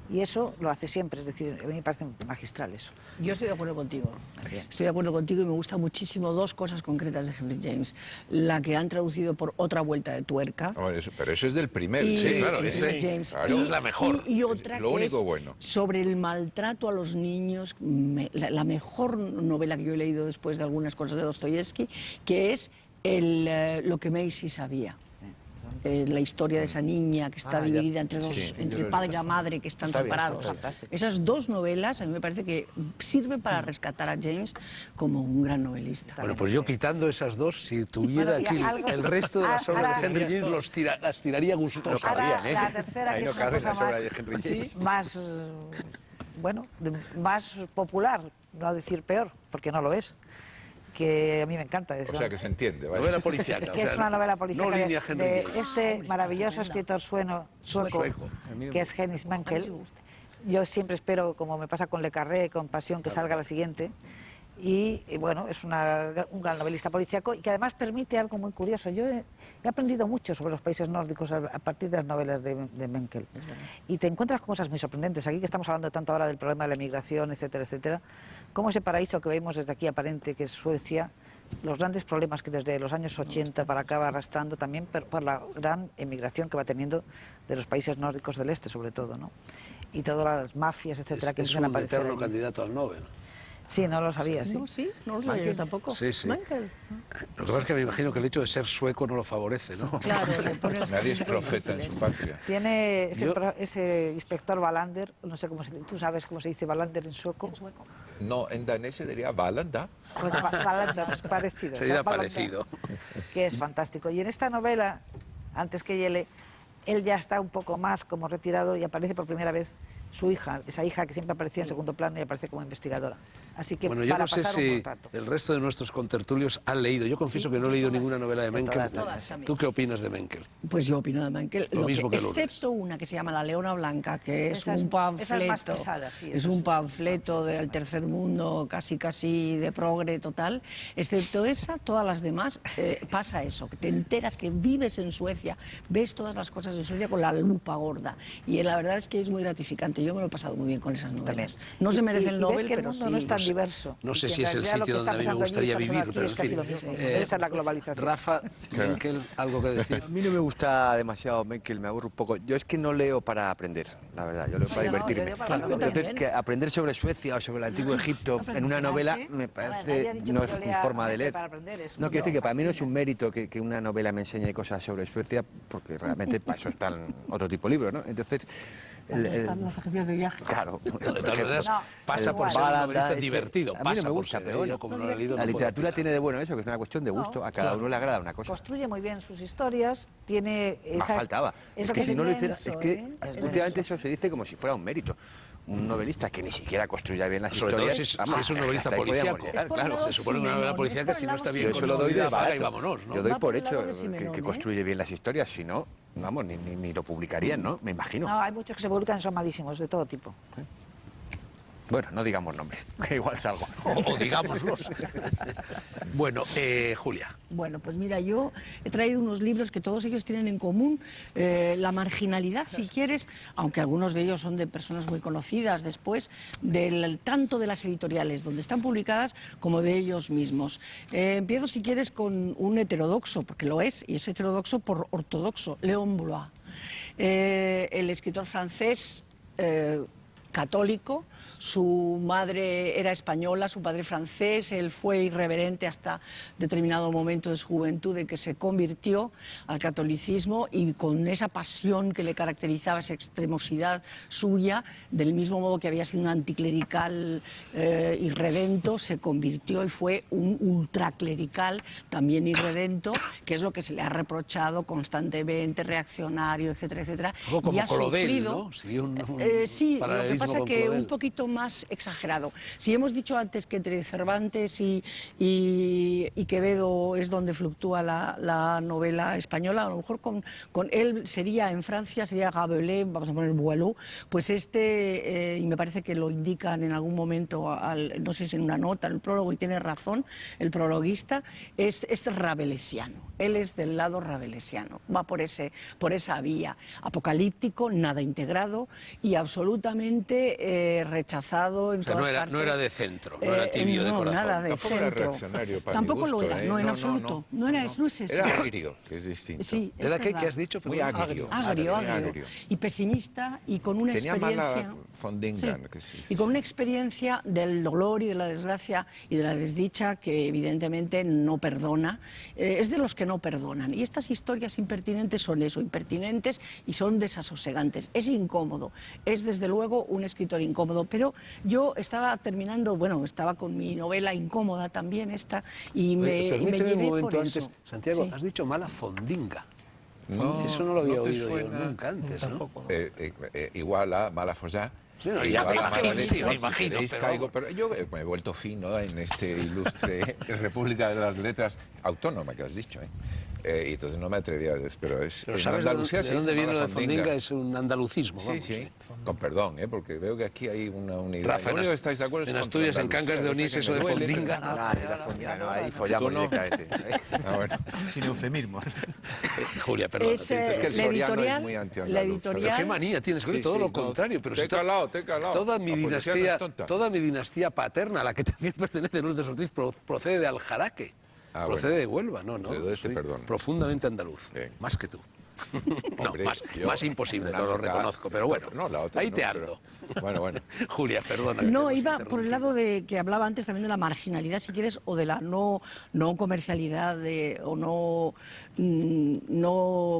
Y eso lo hace siempre, es decir, a mí me parece magistral eso. Yo estoy de acuerdo contigo. Bien. Estoy de acuerdo contigo y me gusta muchísimo 2 cosas concretas de Henry James. La que han traducido por Otra vuelta de tuerca. Hombre, pero eso es del primero. Y- Sí, claro. sí, ese- James. claro. Esa es la mejor. Y otra Lo que único es bueno. sobre el maltrato a los niños, la mejor novela que yo he leído después de algunas cosas de Dostoyevsky, que es Lo que Maisy sabía. La historia de esa niña que está Ah, ya. dividida entre, Sí, entre el padre y la madre que están Está bien, separados. está bien. Fantástico. Esas 2 novelas a mí me parece que sirven para rescatar a James como un gran novelista. Bueno, pues yo quitando esas 2, si tuviera Bueno, y aquí algo- el resto de las obras ahora- de Henry James, las tiraría gustosamente. Ahora, cabrían, ¿eh? la tercera, Ahí que no es una caben cosa las obras de Henry más, James. más bueno, más popular, no decir peor, porque no lo es, que a mí me encanta. Es O sea que se entiende. ¿vale? Novela policíaca. que o es sea, una novela policíaca No línea de Henry James. este maravilloso escritor sueco, Sueco. que es Hennis Mankell. Yo siempre espero, como me pasa con Le Carré, con Pasión, que salga la siguiente. Y bueno, es un gran novelista policíaco y que además permite algo muy curioso. Yo he aprendido mucho sobre los países nórdicos a partir de las novelas de Menkel. Y te encuentras con cosas muy sorprendentes. Aquí que estamos hablando tanto ahora del problema de la emigración, etcétera, etcétera, como ese paraíso que vemos desde aquí aparente, que es Suecia, los grandes problemas que desde los años 80 para acá va arrastrando también por la gran emigración que va teniendo de los países nórdicos del este, sobre todo, ¿no? Y todas las mafias, etcétera, que empiezan a aparecer. Es un eterno allí. candidato al Nobel. Sí, no lo sabía, sí. No, sí, no lo sabía yo tampoco. Sí, sí. Menkel. Lo que pasa es que me imagino que el hecho de ser sueco no lo favorece, ¿no? Claro, le pone las Nadie es cosas muy profeta en su difíciles. patria. Tiene ese inspector Wallander, no sé cómo se dice, ¿tú sabes cómo se dice Wallander en sueco? No, en danés se diría Valanda. Pues Wallander, es parecido. Se dirá Wallander, parecido. que es fantástico. Y en esta novela, antes que Yele, él ya está un poco más como retirado y aparece por primera vez su hija, esa hija que siempre aparecía en segundo plano y aparece como investigadora. Así que Bueno, yo para no sé pasar un si buen rato. el resto de nuestros contertulios han leído. Yo confieso que no he leído ninguna novela de Menkel. todas ¿Tú qué opinas de Menkel? Pues yo opino de Menkel, Lo mismo que Lourdes. excepto una que se llama La Leona Blanca, que es Esa un es panfleto, más pesada, sí, es eso un sí. panfleto del tercer mundo, casi de progre total. Excepto esa, todas las demás, pasa eso, que te enteras que vives en Suecia, ves todas las cosas de Suecia con la lupa gorda. Y la verdad es que es muy gratificante. Yo me lo he pasado muy bien con esas novelas. No se merece el y Nobel, ves que el pero mundo sí. no es tan diverso. No Y sé que si en es el realidad lo sitio que donde a está mí me pasando allí, gustaría está vivir, pasando aquí, pero es en casi fin. lo mismo. Esa es la globalización. Rafa, Menkel, ¿algo que decir? A mí no me gusta demasiado Menkel, me aburro un poco. Yo es que no leo para aprender, la verdad, yo leo para yo no, divertirme. yo leo para aprender. Entonces, También. que aprender sobre Suecia o sobre el antiguo Egipto en una novela me nadie ha parece, dicho no que es yo mi lea forma de leer. para aprender, es No, un quiero decir que para mí no es un fascina. mérito que una novela me enseñe cosas sobre Suecia, porque realmente para eso están otro tipo de libros, ¿no? Entonces, Están las agencias de viaje. claro. De todas maneras, No, pasa por igual. ser un Balanda, novelista ese- divertido. a mí no Pasa me por gusta, ser, pero bueno, yo como no lo he leído, la no puedo literatura opinar. tiene de bueno eso, que es una cuestión de gusto, a cada uno le agrada una cosa. Construye muy bien sus historias, tiene Más faltaba. Es que si no lo hiciera, es que Es últimamente eso se dice como si fuera un mérito. Un novelista que ni siquiera construya bien las Sobre todo historias. si es un novelista hasta ahí podíamos policíaco. llegar, Es por claro. el lado Se supone una Simenon, novela es policíaca, por si el no lado está bien Yo eso lo doy de construida, apaga y barato. vámonos, ¿no? Yo doy Va por por el lado hecho de Simenon, que ¿eh? construye bien las historias, si no, vamos, ni lo publicarían, ¿no? Me imagino. No, hay muchos que se publican, son malísimos, de todo tipo. Bueno, no digamos nombres, que igual salgo. O digámoslos. Bueno, Julia. Bueno, pues mira, yo he traído unos libros que todos ellos tienen en común. La marginalidad, si quieres, aunque algunos de ellos son de personas muy conocidas después, tanto de las editoriales donde están publicadas como de ellos mismos. Empiezo, si quieres, con un heterodoxo, porque lo es, y es heterodoxo por ortodoxo, Léon Blois. El escritor francés católico, su madre era española, su padre francés, él fue irreverente hasta determinado momento de su juventud en que se convirtió al catolicismo y con esa pasión que le caracterizaba, esa extremosidad suya, del mismo modo que había sido un anticlerical irredento, se convirtió y fue un ultraclerical también irredento, que es lo que se le ha reprochado constantemente, reaccionario, etcétera, etcétera. Algo como Y ha Colodel, sufrido- ¿no? Sí, un sí, lo que paralelismo pasa con que Colodel. un poquito más exagerado. Si hemos dicho antes que entre Cervantes y Quevedo es donde fluctúa la novela española, a lo mejor con él sería, en Francia, sería Rabelais, vamos a poner Boileau, pues y me parece que lo indican en algún momento, no sé si en una nota, en el prólogo, y tiene razón el prologuista, es rabelesiano. Él es del lado rabelesiano, va por esa vía. Apocalíptico, nada integrado y absolutamente rechazado en O sea, todas no partes. era de centro, no era tibio de no, corazón. nada de Tampoco era centro. reaccionario para mi Tampoco lo gusto, era, ¿eh? no, en No, absoluto. No es eso. Era agrio, que es distinto. Sí, es ¿Era qué verdad. has dicho? Muy Perdón. agrio. Agrio. Y pesimista y con una Tenía experiencia... mala fondinga, que sí, y con una experiencia del dolor y de la desgracia y de la desdicha que evidentemente no perdona. Es de los que no perdonan. Y estas historias impertinentes son eso, impertinentes y son desasosegantes. Es incómodo. Es desde luego un escritor incómodo. Pero yo estaba terminando, estaba con mi novela incómoda también esta y me Permíteme llevé un momento por antes. eso. Santiago, Sí. has dicho mala fondinga. No, Eso no lo había ¿no te oído yo suena? nunca antes, ¿no? Igual a Malafollá, Sí, no, Y ya va me la imagino, mala sí, leche, me si imagino, queréis pero caigo, vamos. pero yo me he vuelto fino en este ilustre República de las Letras autónoma que has dicho, y entonces no me atrevía a decir, pero es Pero en ¿sabes Andalucía de se dónde dice viene lo de malafondinga. fondinga? Es un andalucismo, Sí, vamos. sí, con perdón, porque veo que aquí hay una unidad. Rafa, Lo único que estáis de acuerdo es en contra Asturias, en Andalucía, Cangas de cosa Onís, que eso me de duele, fondinga. pero- La fondina, no, ahí follamos ¿Tú no? directamente. Ah, bueno. Sin eufemismo. Julia, perdón. Es, Es que el la soriano editorial- es muy antiandaluz. la ¿sabes? editorial- Pero qué manía tienes, Sí, todo sí, lo no, contrario. Pero te he si calado, te he calado. Toda mi La policía no es tonta. toda mi dinastía paterna, a la que también pertenece Lourdes Ortiz, procede de Aljaraque. Ah, procede bueno. de Huelva, no. Te doy este soy perdón. profundamente andaluz, Bien. más que tú. No, Hombre, más imposible, la no lo mitad- reconozco, pero bueno, No, la otra ahí no, te pero- ando. Bueno. Julia, perdona. No, que te iba hemos por el lado de que hablaba antes también de la marginalidad, si quieres, o de la no comercialidad, o no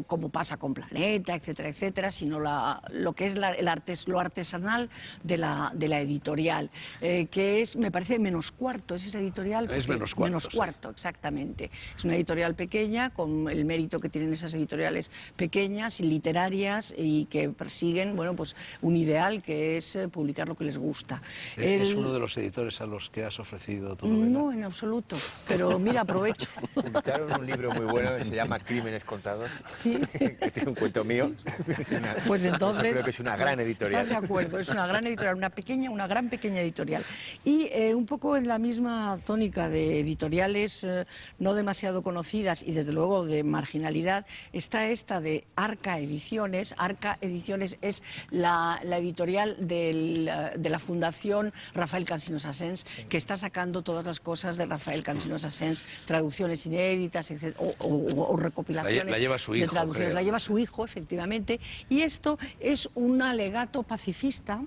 como pasa con Planeta, etcétera, etcétera, sino lo que es lo artesanal de la editorial, que es, me parece, Menos Cuarto, es esa editorial. Es porque- Menos Cuarto, Menos sí. Cuarto, exactamente. Es una editorial pequeña, con el mérito que tienen esas editoriales pequeñas y literarias y que persiguen, bueno, pues un ideal que es publicar lo que les gusta. ¿Es El- uno de los editores a los que has ofrecido tu novela? No, en absoluto. Pero mira, aprovecho. Publicaron un libro muy bueno que se llama Crímenes Contados, Sí. que tiene un cuento mío. Pues entonces. Creo que es una gran editorial. Estás de acuerdo, es una gran editorial, una gran pequeña editorial. Y un poco en la misma tónica de editoriales no demasiado conocidas y desde luego de marginalidad, está esta de Arca Ediciones. Arca Ediciones es la editorial de la Fundación Rafael Cansinos Asens, que está sacando todas las cosas de Rafael Cansinos Asens, traducciones inéditas, etc., o recopilaciones La lleva su de hijo, traducciones. creo. La lleva su hijo, efectivamente. Y esto es un alegato pacifista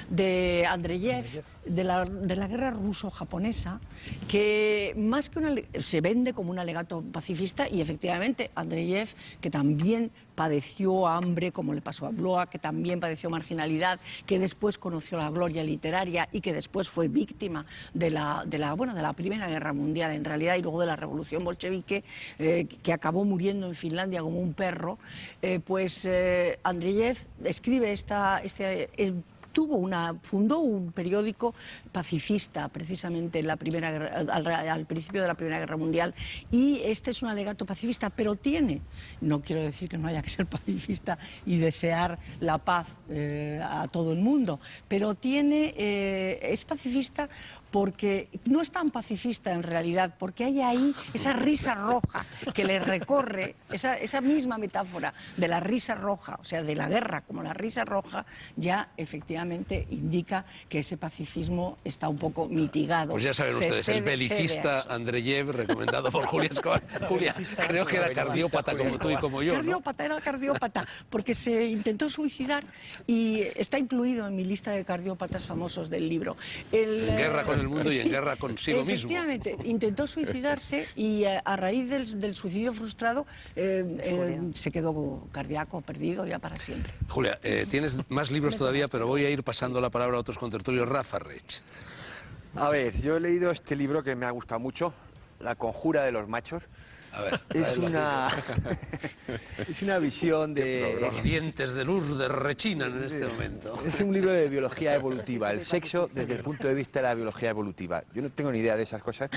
de Andreyev, de la guerra ruso-japonesa, que más que se vende como un alegato pacifista, y efectivamente Andreyev, que también padeció hambre, como le pasó a Blois, que también padeció marginalidad, que después conoció la gloria literaria y que después fue víctima de la Primera Guerra Mundial, en realidad, y luego de la Revolución Bolchevique, que acabó muriendo en Finlandia como un perro. Andreyev escribe fundó un periódico pacifista precisamente en al principio de la Primera Guerra Mundial, y este es un alegato pacifista, pero no quiero decir que no haya que ser pacifista y desear la paz a todo el mundo, pero es pacifista porque no es tan pacifista en realidad, porque hay ahí esa risa roja que le recorre, esa misma metáfora de la risa roja, o sea, de la guerra como la risa roja, ya efectivamente indica que ese pacifismo está un poco mitigado. Pues ya saben ustedes, el belicista Andreyev, recomendado por Julia Escobar. Julia, creo que era cardiópata como tú y como yo, ¿no? Era cardiópata, porque se intentó suicidar y está incluido en mi lista de cardiópatas famosos del libro. En guerra con el mundo y en guerra consigo mismo. Efectivamente, intentó suicidarse y a raíz del suicidio frustrado se quedó cardíaco, perdido ya para siempre. Julia, tienes más libros todavía, pero voy a ir pasando la palabra a otros contertulios. Rafa Rech. A ver, yo he leído este libro que me ha gustado mucho, La Conjura de los Machos. A ver, Es una visión de... los dientes de Lourdes rechinan en este momento. Es un libro de biología evolutiva, el sexo desde el punto de vista de la biología evolutiva. Yo no tengo ni idea de esas cosas,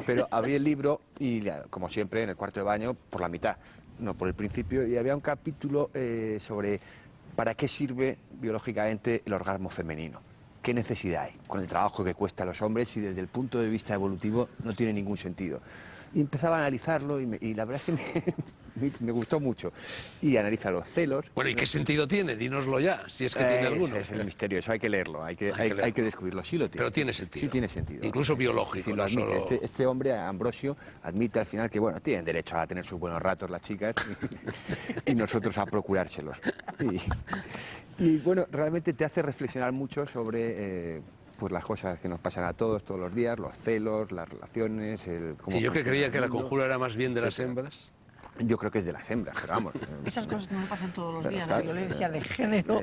pero abrí el libro y, como siempre, en el cuarto de baño, por la mitad, no por el principio, y había un capítulo sobre para qué sirve biológicamente el orgasmo femenino. ¿Qué necesidad hay con el trabajo que cuesta a los hombres y desde el punto de vista evolutivo no tiene ningún sentido? Y empezaba a analizarlo y la verdad es que me gustó mucho. Y analiza los celos. Bueno, ¿y qué sentido tiene? Dínoslo ya, si es que tiene alguno. Es el misterio, eso hay que leerlo, hay que descubrirlo. Sí lo tiene. Pero tiene sentido. Sí tiene sentido. Incluso biológico. Sí, lo no admite. solo- Este hombre, Ambrosio, admite al final que, bueno, tienen derecho a tener sus buenos ratos las chicas y nosotros a procurárselos. Y bueno, realmente te hace reflexionar mucho sobre... pues las cosas que nos pasan a todos los días, los celos, las relaciones, cómo Y yo que funciona creía el que la mundo, conjura era más bien de las etcétera. hembras. Yo creo que es de las hembras, pero vamos. Esas cosas que me pasan todos los Pero días, claro, la violencia de género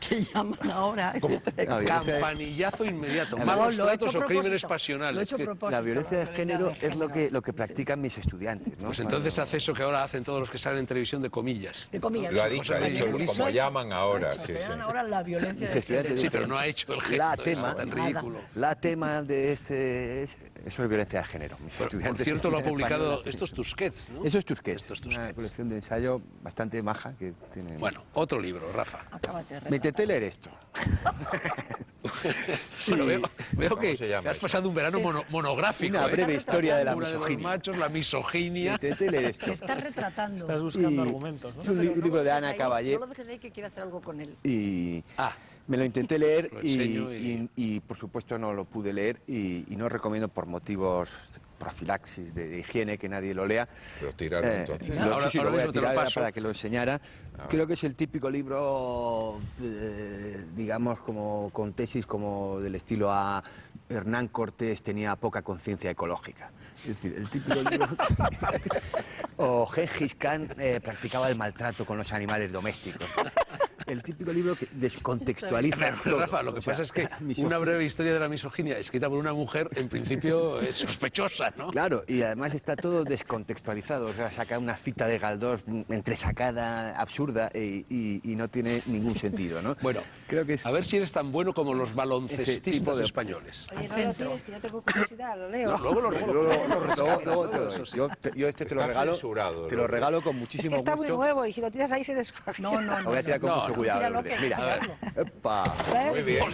que llaman ahora. Como La violencia de- campanillazo inmediato, No, malos lo he hecho tratos a o crímenes propósito. pasionales. Lo he hecho a Que- propósito, La violencia de género es lo género. que practican mis estudiantes, ¿no? Pues entonces Cuando- hace eso que ahora hacen todos los que salen en televisión de comillas. De comillas. Lo ha ¿no? dicho, Cosa ha dicho, ridícula. como llaman ahora. Lo Sí, que llaman sí. ahora la violencia Mis de estudiantes género. Sí, dicen, pero no ha hecho el gesto la ese tema, tan nada. ridículo. la tema de este eso es violencia de género. Mis Por estudiantes cierto, lo ha estudian publicado, español hacen esto es eso. Tusquets, ¿no? Eso es Tusquets, Esto es una Tusquets. colección de ensayo bastante maja que tiene. Bueno, otro libro, Rafa. Acábate de me retratar. intenté leer esto. Bueno, veo ¿Cómo que se llama has eso? pasado un verano monográfico. Una breve historia de la Una de los misoginia. machos, la Me misoginia. intenté leer esto. Se está retratando. Estás buscando Y- argumentos, ¿no? Es un libro de Ana Caballé. No lo dejes ahí que quiere hacer algo con él. Y Ah. me lo intenté leer Lo enseño y, por supuesto no lo pude leer y no recomiendo por motivos de profilaxis, de higiene, que nadie lo lea. Pero tíralo entonces. Ahora- Sí, ahora lo voy a mismo te lo tirar era paso. para que lo enseñara. Creo que es el típico libro, digamos, como con tesis como del estilo a Hernán Cortés tenía poca conciencia ecológica. Es decir, el típico libro... O Gengis Khan practicaba el maltrato con los animales domésticos. El típico libro que descontextualiza Pero, todo. Rafa, lo que O sea, pasa es que la misoginia. una breve historia de la misoginia escrita por una mujer, en principio, es sospechosa, ¿no? Claro, y además está todo descontextualizado, o sea, saca una cita de Galdós entresacada, absurda, y no tiene ningún sentido, ¿no? Bueno, creo que es... a ver si eres tan bueno como los Ese baloncestistas tipo de- españoles. Oye, no lo tires, que yo tengo curiosidad, lo leo. Luego lo Luego te lo doy. Yo este te lo Está regalo, censurado, te lo ¿no? regalo con Es muchísimo que está muy gusto. nuevo y si lo tiras ahí se descoge. No, no, Lo no. voy a tirar con No, mucho no, cuidado. tíralo, Lourdes. que Mira, tirarlo. ¡epa! Muy bien.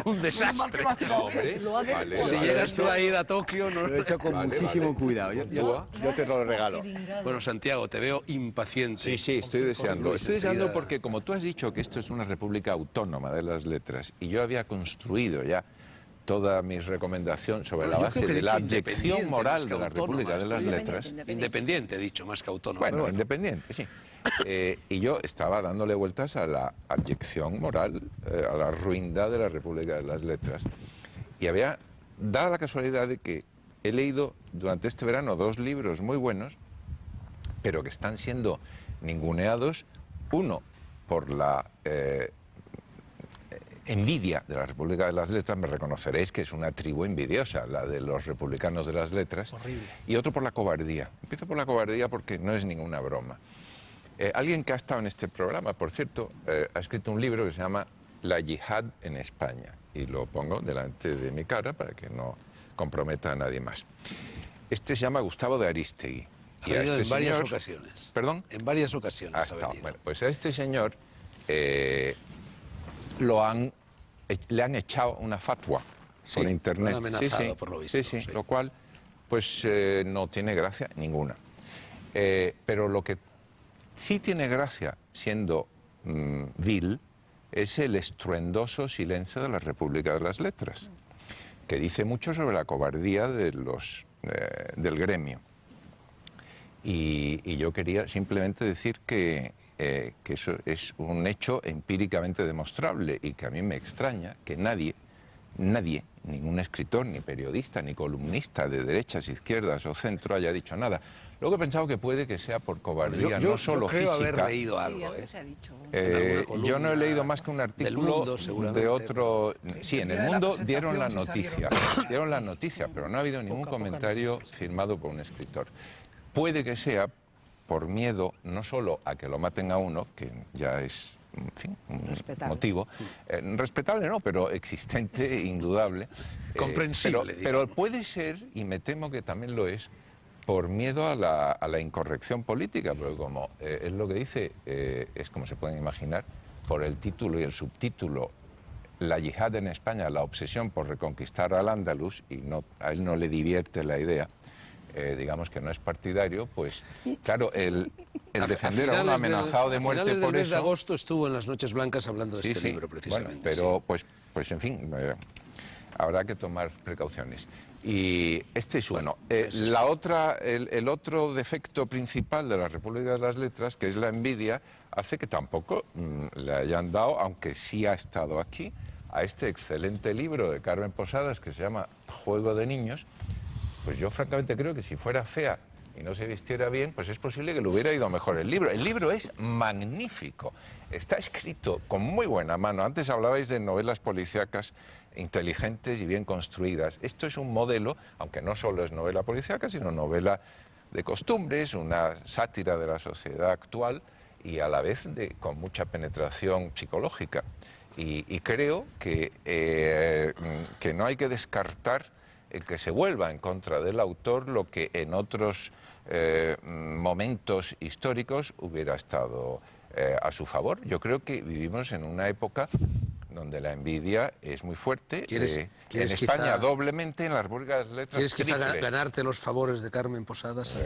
Un desastre. No, hombre. Lo ha Vale, Si vale. llegas tú a ir a Tokio, no... Lo he hecho con Vale, muchísimo vale. cuidado. Yo te lo regalo. Bueno, Santiago, te veo impaciente. Sí, sí, estoy deseando. Estoy Enseguida- deseando porque, como tú has dicho, que esto es una república autónoma de las letras, y yo había construido ya toda mi recomendación sobre Bueno, la yo base creo que he de la dicho abyección independiente moral más que de la autónoma. república de las Estoy letras. Independiente, he dicho, más que autónomo. Bueno, pero independiente, sí. Y yo estaba dándole vueltas a la abyección moral, a la ruindad de la República de las Letras. Y había dado la casualidad de que he leído durante este verano 2 libros muy buenos, pero que están siendo ninguneados, uno por la envidia de la República de las Letras, me reconoceréis que es una tribu envidiosa, la de los republicanos de las letras, y otro por la cobardía. Empiezo por la cobardía porque no es ninguna broma. Alguien que ha estado en este programa, por cierto, ha escrito un libro que se llama La Yihad en España, y lo pongo delante de mi cara para que no comprometa a nadie más. Este se llama Gustavo de Arístegui. ha Y a venido este en varias señor- ocasiones. ¿Perdón? En varias ocasiones Ha ha estado. venido. Bueno, pues a este señor le han echado una fatwa por internet. lo han amenazado, por lo visto, Sí, sí, sí. lo cual pues no tiene gracia ninguna. Pero lo que sí tiene gracia, siendo vil, es el estruendoso silencio de la República de las Letras, que dice mucho sobre la cobardía de del gremio. Y yo quería simplemente decir que eso es un hecho empíricamente demostrable y que a mí me extraña que nadie, ningún escritor, ni periodista, ni columnista de derechas, izquierdas o centro haya dicho nada. Luego he pensado que puede que sea por cobardía, no solo creo física. haber leído Sí, algo. algo se ha dicho. En alguna Yo no he columna leído más que un del artículo Mundo, seguramente. de otro... Sí, en el el día de la Mundo dieron la presentación noticia, dieron la noticia, pero no ha habido ningún comentario firmado por un escritor. Puede que sea por miedo no solo a que lo maten a uno, que ya es, en fin, un Respetable. motivo, respetable no, pero existente, indudable. Comprensible, Pero digamos. puede ser, y me temo que también lo es, por miedo a la incorrección política, porque como es lo que dice, es como se pueden imaginar, por el título y el subtítulo, La Yihad en España, la obsesión por reconquistar al Andalus, y a él no le divierte la idea, digamos que no es partidario, pues claro, el defender a un amenazado de muerte del por mes de eso... agosto estuvo en las Noches Blancas hablando de Sí, este sí. libro, precisamente. Bueno, pero pues en fin, habrá que tomar precauciones. Y este es uno. El otro defecto principal de la República de las Letras, que es la envidia, hace que tampoco le hayan dado, aunque sí ha estado aquí, a este excelente libro de Carmen Posadas que se llama Juego de Niños. Pues yo francamente creo que si fuera fea y no se vistiera bien, pues es posible que le hubiera ido mejor el libro. El libro es magnífico, está escrito con muy buena mano. Antes hablabais de novelas policíacas inteligentes y bien construidas. Esto es un modelo, aunque no solo es novela policíaca, sino novela de costumbres, una sátira de la sociedad actual y a la vez con mucha penetración psicológica. Y creo que no hay que descartar el que se vuelva en contra del autor lo que en otros momentos históricos hubiera estado a su favor. Yo creo que vivimos en una época donde la envidia es muy fuerte. En España doblemente, en la República de las Letras. ¿Quieres quizá ganarte los favores de Carmen Posadas?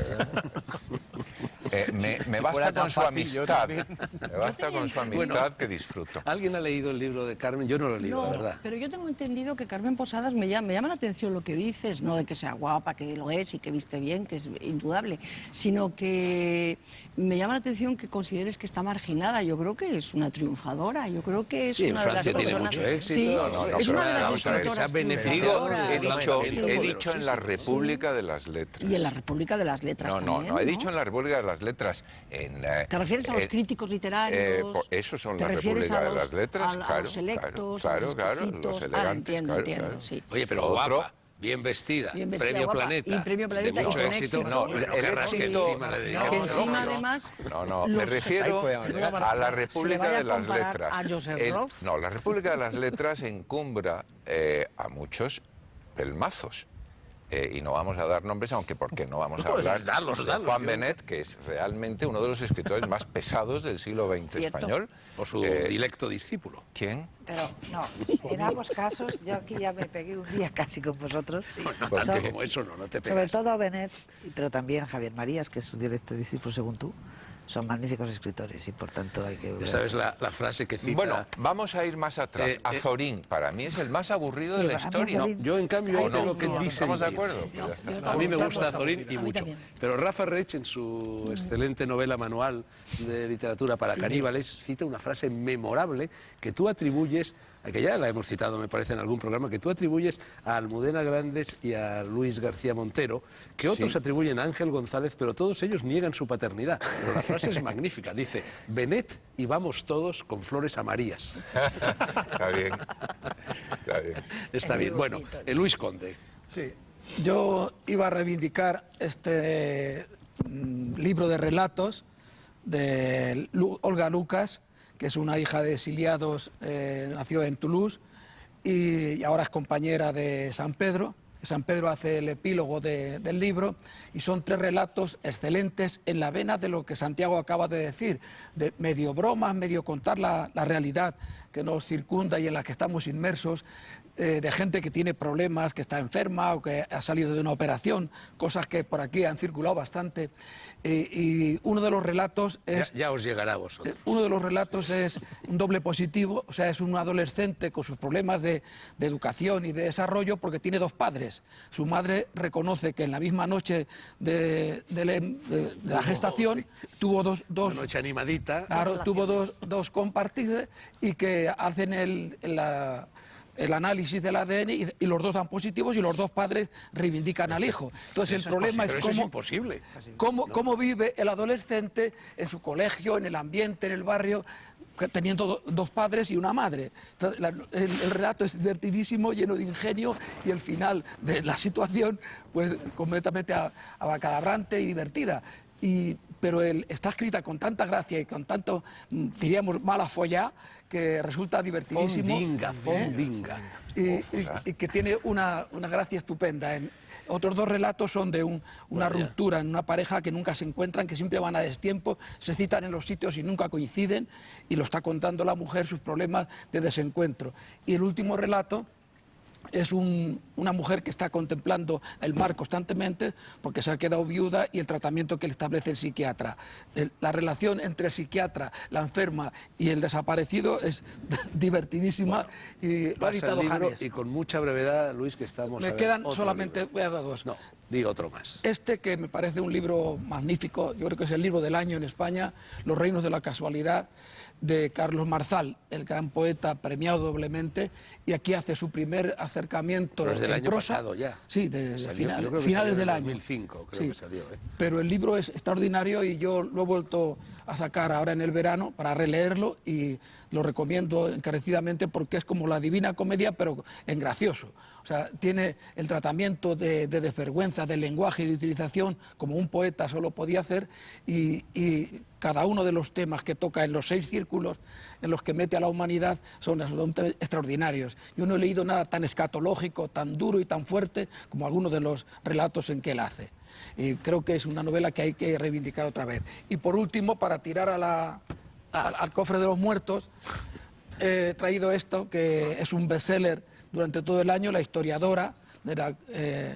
Me basta con su amistad. Me basta con su amistad que disfruto. ¿Alguien ha leído el libro de Carmen? Yo no lo he leído, No, la verdad. pero yo tengo entendido que Carmen Posadas me llama la atención lo que dices, no de que sea guapa, que lo es y que viste bien, que es indudable, sino que me llama la atención que consideres que está marginada. Yo creo que es una triunfadora, yo creo que es una de las personas... tiene mucho éxito. Sí, es una de las escritoras He dicho en la República de las Letras. Y en la República de las Letras también, he dicho en la República de las Letras. ¿Te refieres a los críticos literarios? Esos son la República de las Letras, a los selectos, a los exquisitos? Los elegantes, entiendo, sí. Oye, pero guapa. Bien vestida, Premio guapa, Planeta, y Premio Planeta, de mucho y con éxito. éxito. No, el éxito que encima además... me refiero a la República de las Letras. A Joseph Roth. No, la República de las Letras encumbra a muchos pelmazos. Y no vamos a dar nombres, aunque porque no vamos a hablar de Juan Benet, que es realmente uno de los escritores más pesados del siglo XX español. O su directo discípulo. ¿Quién? Pero no, en ambos casos, yo aquí ya me pegué un día casi con vosotros. No tanto como eso, no te pegas. Sobre todo Benet, pero también Javier Marías, que es su directo discípulo según tú. Son magníficos escritores y por tanto hay que... Ya sabes la frase que cita... Bueno, vamos a ir más atrás. Azorín, para mí es el más aburrido de la historia. Yo, en cambio, tengo que disentir. ¿Estamos de acuerdo? A mí me gusta Azorín y mucho. Pero Rafa Reig, en su excelente novela manual de literatura para caníbales, cita una frase memorable que tú atribuyes, que ya la hemos citado, me parece, en algún programa, que tú atribuyes a Almudena Grandes y a Luis García Montero, que otros atribuyen a Ángel González, pero todos ellos niegan su paternidad. Pero la frase es magnífica. Dice, Benet y vamos todos con flores amarillas. Está bien. Está bien. Está bien. Bueno, Luis Conde. Sí. Yo iba a reivindicar este libro de relatos de Olga Lucas, que es una hija de exiliados, nació en Toulouse y ahora es compañera de San Pedro. San Pedro hace el epílogo del libro y son 3 relatos excelentes en la vena de lo que Santiago acaba de decir, de medio bromas, medio contar la realidad que nos circunda y en la que estamos inmersos, de gente que tiene problemas, que está enferma o que ha salido de una operación, cosas que por aquí han circulado bastante. Y uno de los relatos es... Ya os llegará a vosotros. Uno de los relatos es un doble positivo, o sea, es un adolescente con sus problemas de educación y de desarrollo porque tiene 2 padres. Su madre reconoce que en la misma noche de la gestación tuvo dos una noche animadita. Claro, tuvo dos compartidas y que hacen el análisis del ADN y los 2 dan positivos y los 2 padres reivindican al hijo. Entonces el problema es cómo... Eso es imposible. Cómo vive el adolescente en su colegio, en el ambiente, en el barrio, teniendo 2 padres y una madre. Entonces, el relato es divertidísimo, lleno de ingenio y el final de la situación pues completamente abacadabrante y divertida. Pero está escrita con tanta gracia y con tanto, diríamos, mala follá, que resulta divertidísimo. Fondinga. Y que tiene una gracia estupenda. Otros 2 relatos son de una ruptura en una pareja que nunca se encuentran, que siempre van a destiempo, se citan en los sitios y nunca coinciden, y lo está contando la mujer, sus problemas de desencuentro. Y el último relato es una mujer que está contemplando el mar constantemente porque se ha quedado viuda y el tratamiento que le establece el psiquiatra. La relación entre el psiquiatra, la enferma y el desaparecido es divertidísima y lo ha editado Janes. Y con mucha brevedad, Luis, que estamos... Me quedan solamente... Voy a dar 2. No, Di otro más. Este, que me parece un libro magnífico, yo creo que es el libro del año en España, Los reinos de la casualidad, de Carlos Marzal, el gran poeta premiado doblemente, y aquí hace su primer acercamiento Pero es del en año prosa. pasado ya. Sí, de Salió, yo creo que finales salió del en año. 2005, creo Sí. que salió. Pero el libro es extraordinario y yo lo he vuelto a sacar ahora en el verano para releerlo y lo recomiendo encarecidamente porque es como la Divina Comedia, pero en gracioso. O sea, tiene el tratamiento de desvergüenza, del lenguaje y de utilización como un poeta solo podía hacer y cada uno de los temas que toca en los 6 círculos en los que mete a la humanidad son absolutamente extraordinarios. Yo no he leído nada tan escatológico, tan duro y tan fuerte como algunos de los relatos en que él hace. Y creo que es una novela que hay que reivindicar otra vez. Y por último, para tirar al cofre de los muertos, he traído esto, que es un bestseller durante todo el año, La historiadora.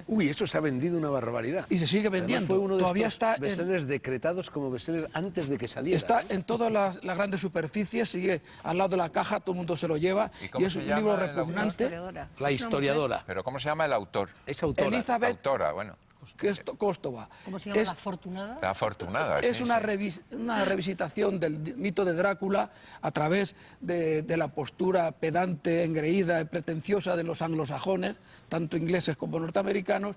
Uy, eso se ha vendido una barbaridad. Y se sigue Además, vendiendo. fue uno de Todavía estos está bestsellers decretados como bestseller antes de que saliera. Está en todas las grandes superficies, sigue al lado de la caja, todo el mundo se lo lleva. cómo Y es se un llama libro el autor? repugnante. La historiadora. Pero ¿cómo se llama el autor? Es autora. Elizabeth Autora, bueno. Kostova. ¿Cómo se llama? Es- ¿La afortunada? La afortunada. Es sí, una, sí. una revisitación del mito de Drácula a través de la postura pedante, engreída y pretenciosa de los anglosajones, tanto ingleses como norteamericanos.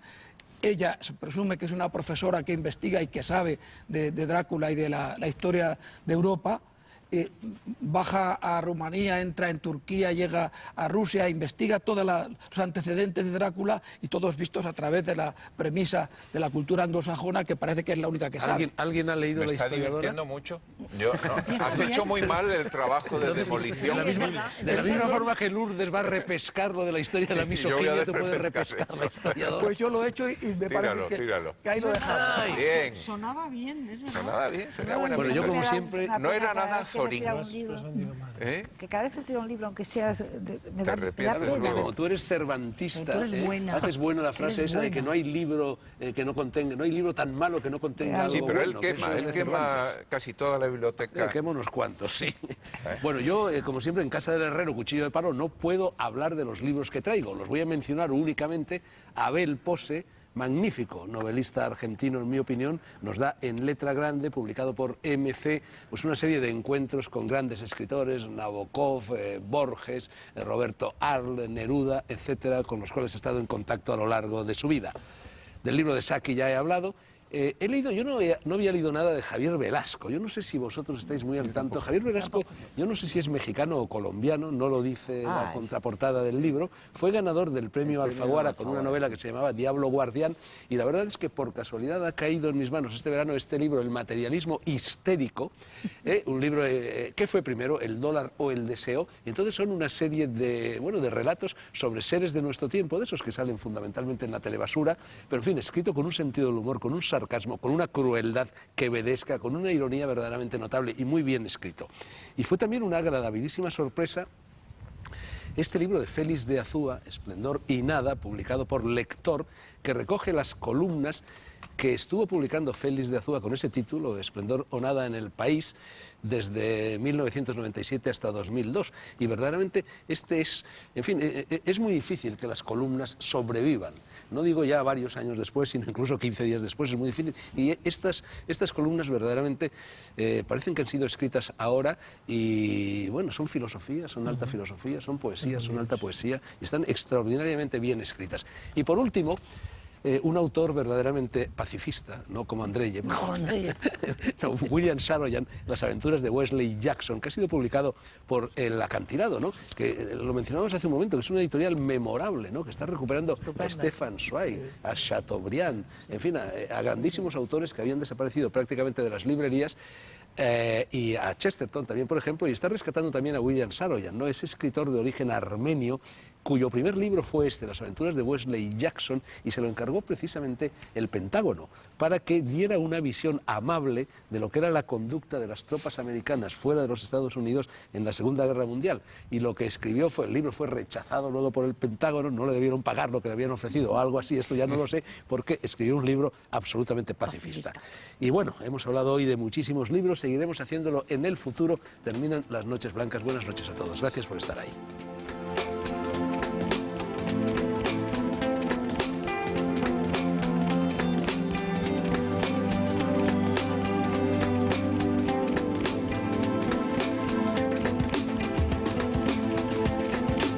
Ella se presume que es una profesora que investiga y que sabe de Drácula y de la historia de Europa. Baja a Rumanía, entra en Turquía, llega a Rusia, investiga todos los antecedentes de Drácula y todos vistos a través de la premisa de la cultura anglosajona, que parece que es la única que sabe. ¿Alguien ha leído ¿Me La está historiadora? divirtiendo mucho? Yo, no. Has hecho muy mal el trabajo de demolición. De la misma forma que Lourdes va a repescar lo de la historia de la Sí, yo voy a misoginia, tú puedes repescar repescar eso. La historiadora. Pues yo lo he hecho y me Tíralo, parece tíralo. que ahí lo he dejado. Bien. Sonaba bien, es verdad. Sonaba bien, sería buena Bueno, yo pinta. como siempre... No era nada zorín. Que ¿Eh? cada vez que se tira un libro, aunque sea... me da repito, pena. luego. Como tú eres cervantista, Tú eres buena. haces buena la frase Eres esa de que buena. no hay libro que no contenga, no hay libro tan malo que no contenga algo Sí, pero él bueno, que eso quema, es de él quema Cervantes. casi toda la biblioteca. Quema unos cuantos, sí. Bueno, yo, como siempre, en casa del herrero, cuchillo de palo, no puedo hablar de los libros que traigo. Los voy a mencionar únicamente a Abel Pose, magnífico novelista argentino, en mi opinión, nos da En letra grande, publicado por MC, pues una serie de encuentros con grandes escritores, Nabokov, Borges, Roberto Arlt, Neruda, etcétera, con los cuales he estado en contacto a lo largo de su vida. Del libro de Sacchi ya he hablado. He leído, yo no había leído nada de Javier Velasco. Yo no sé si vosotros estáis muy al tanto. Javier Velasco, yo no sé si es mexicano o colombiano, no lo dice la contraportada del libro. Fue ganador del premio Alfaguara con una novela que se llamaba Diablo Guardián. Y la verdad es que por casualidad ha caído en mis manos este verano este libro, El materialismo histérico. Un libro que fue primero, El dólar o el deseo. Y entonces son una serie de relatos sobre seres de nuestro tiempo, de esos que salen fundamentalmente en la telebasura, pero en fin, escrito con un sentido del humor, con un sarcasmo, con una crueldad quevedesca, con una ironía verdaderamente notable y muy bien escrito. Y fue también una agradabilísima sorpresa este libro de Félix de Azúa, Esplendor y Nada, publicado por Lector, que recoge las columnas que estuvo publicando Félix de Azúa con ese título, Esplendor o Nada, en El País, desde 1997 hasta 2002. Y verdaderamente es muy difícil que las columnas sobrevivan. No digo ya varios años después, sino incluso 15 días después, es muy difícil. Y estas columnas verdaderamente parecen que han sido escritas ahora y, bueno, son filosofía, son alta filosofía, son poesía, son alta poesía y están extraordinariamente bien escritas. Y por último, un autor verdaderamente pacifista, no como Andreyev, no, William Saroyan, Las aventuras de Wesley Jackson, que ha sido publicado por El Acantilado, ¿no? Que lo mencionamos hace un momento, que es una editorial memorable, ¿no? Que está recuperando a Stefan Zweig, a Chateaubriand, en fin, a grandísimos autores que habían desaparecido prácticamente de las librerías. Y a Chesterton también, por ejemplo, y está rescatando también a William Saroyan, ¿no? Ese escritor de origen armenio cuyo primer libro fue Las aventuras de Wesley Jackson, y se lo encargó precisamente el Pentágono para que diera una visión amable de lo que era la conducta de las tropas americanas fuera de los Estados Unidos en la Segunda Guerra Mundial. Y lo que escribió el libro fue rechazado luego por el Pentágono, no le debieron pagar lo que le habían ofrecido o algo así, esto ya no lo sé, porque escribió un libro absolutamente pacifista. Y bueno, hemos hablado hoy de muchísimos libros, seguiremos haciéndolo en el futuro. Terminan las Noches Blancas. Buenas noches a todos. Gracias por estar ahí.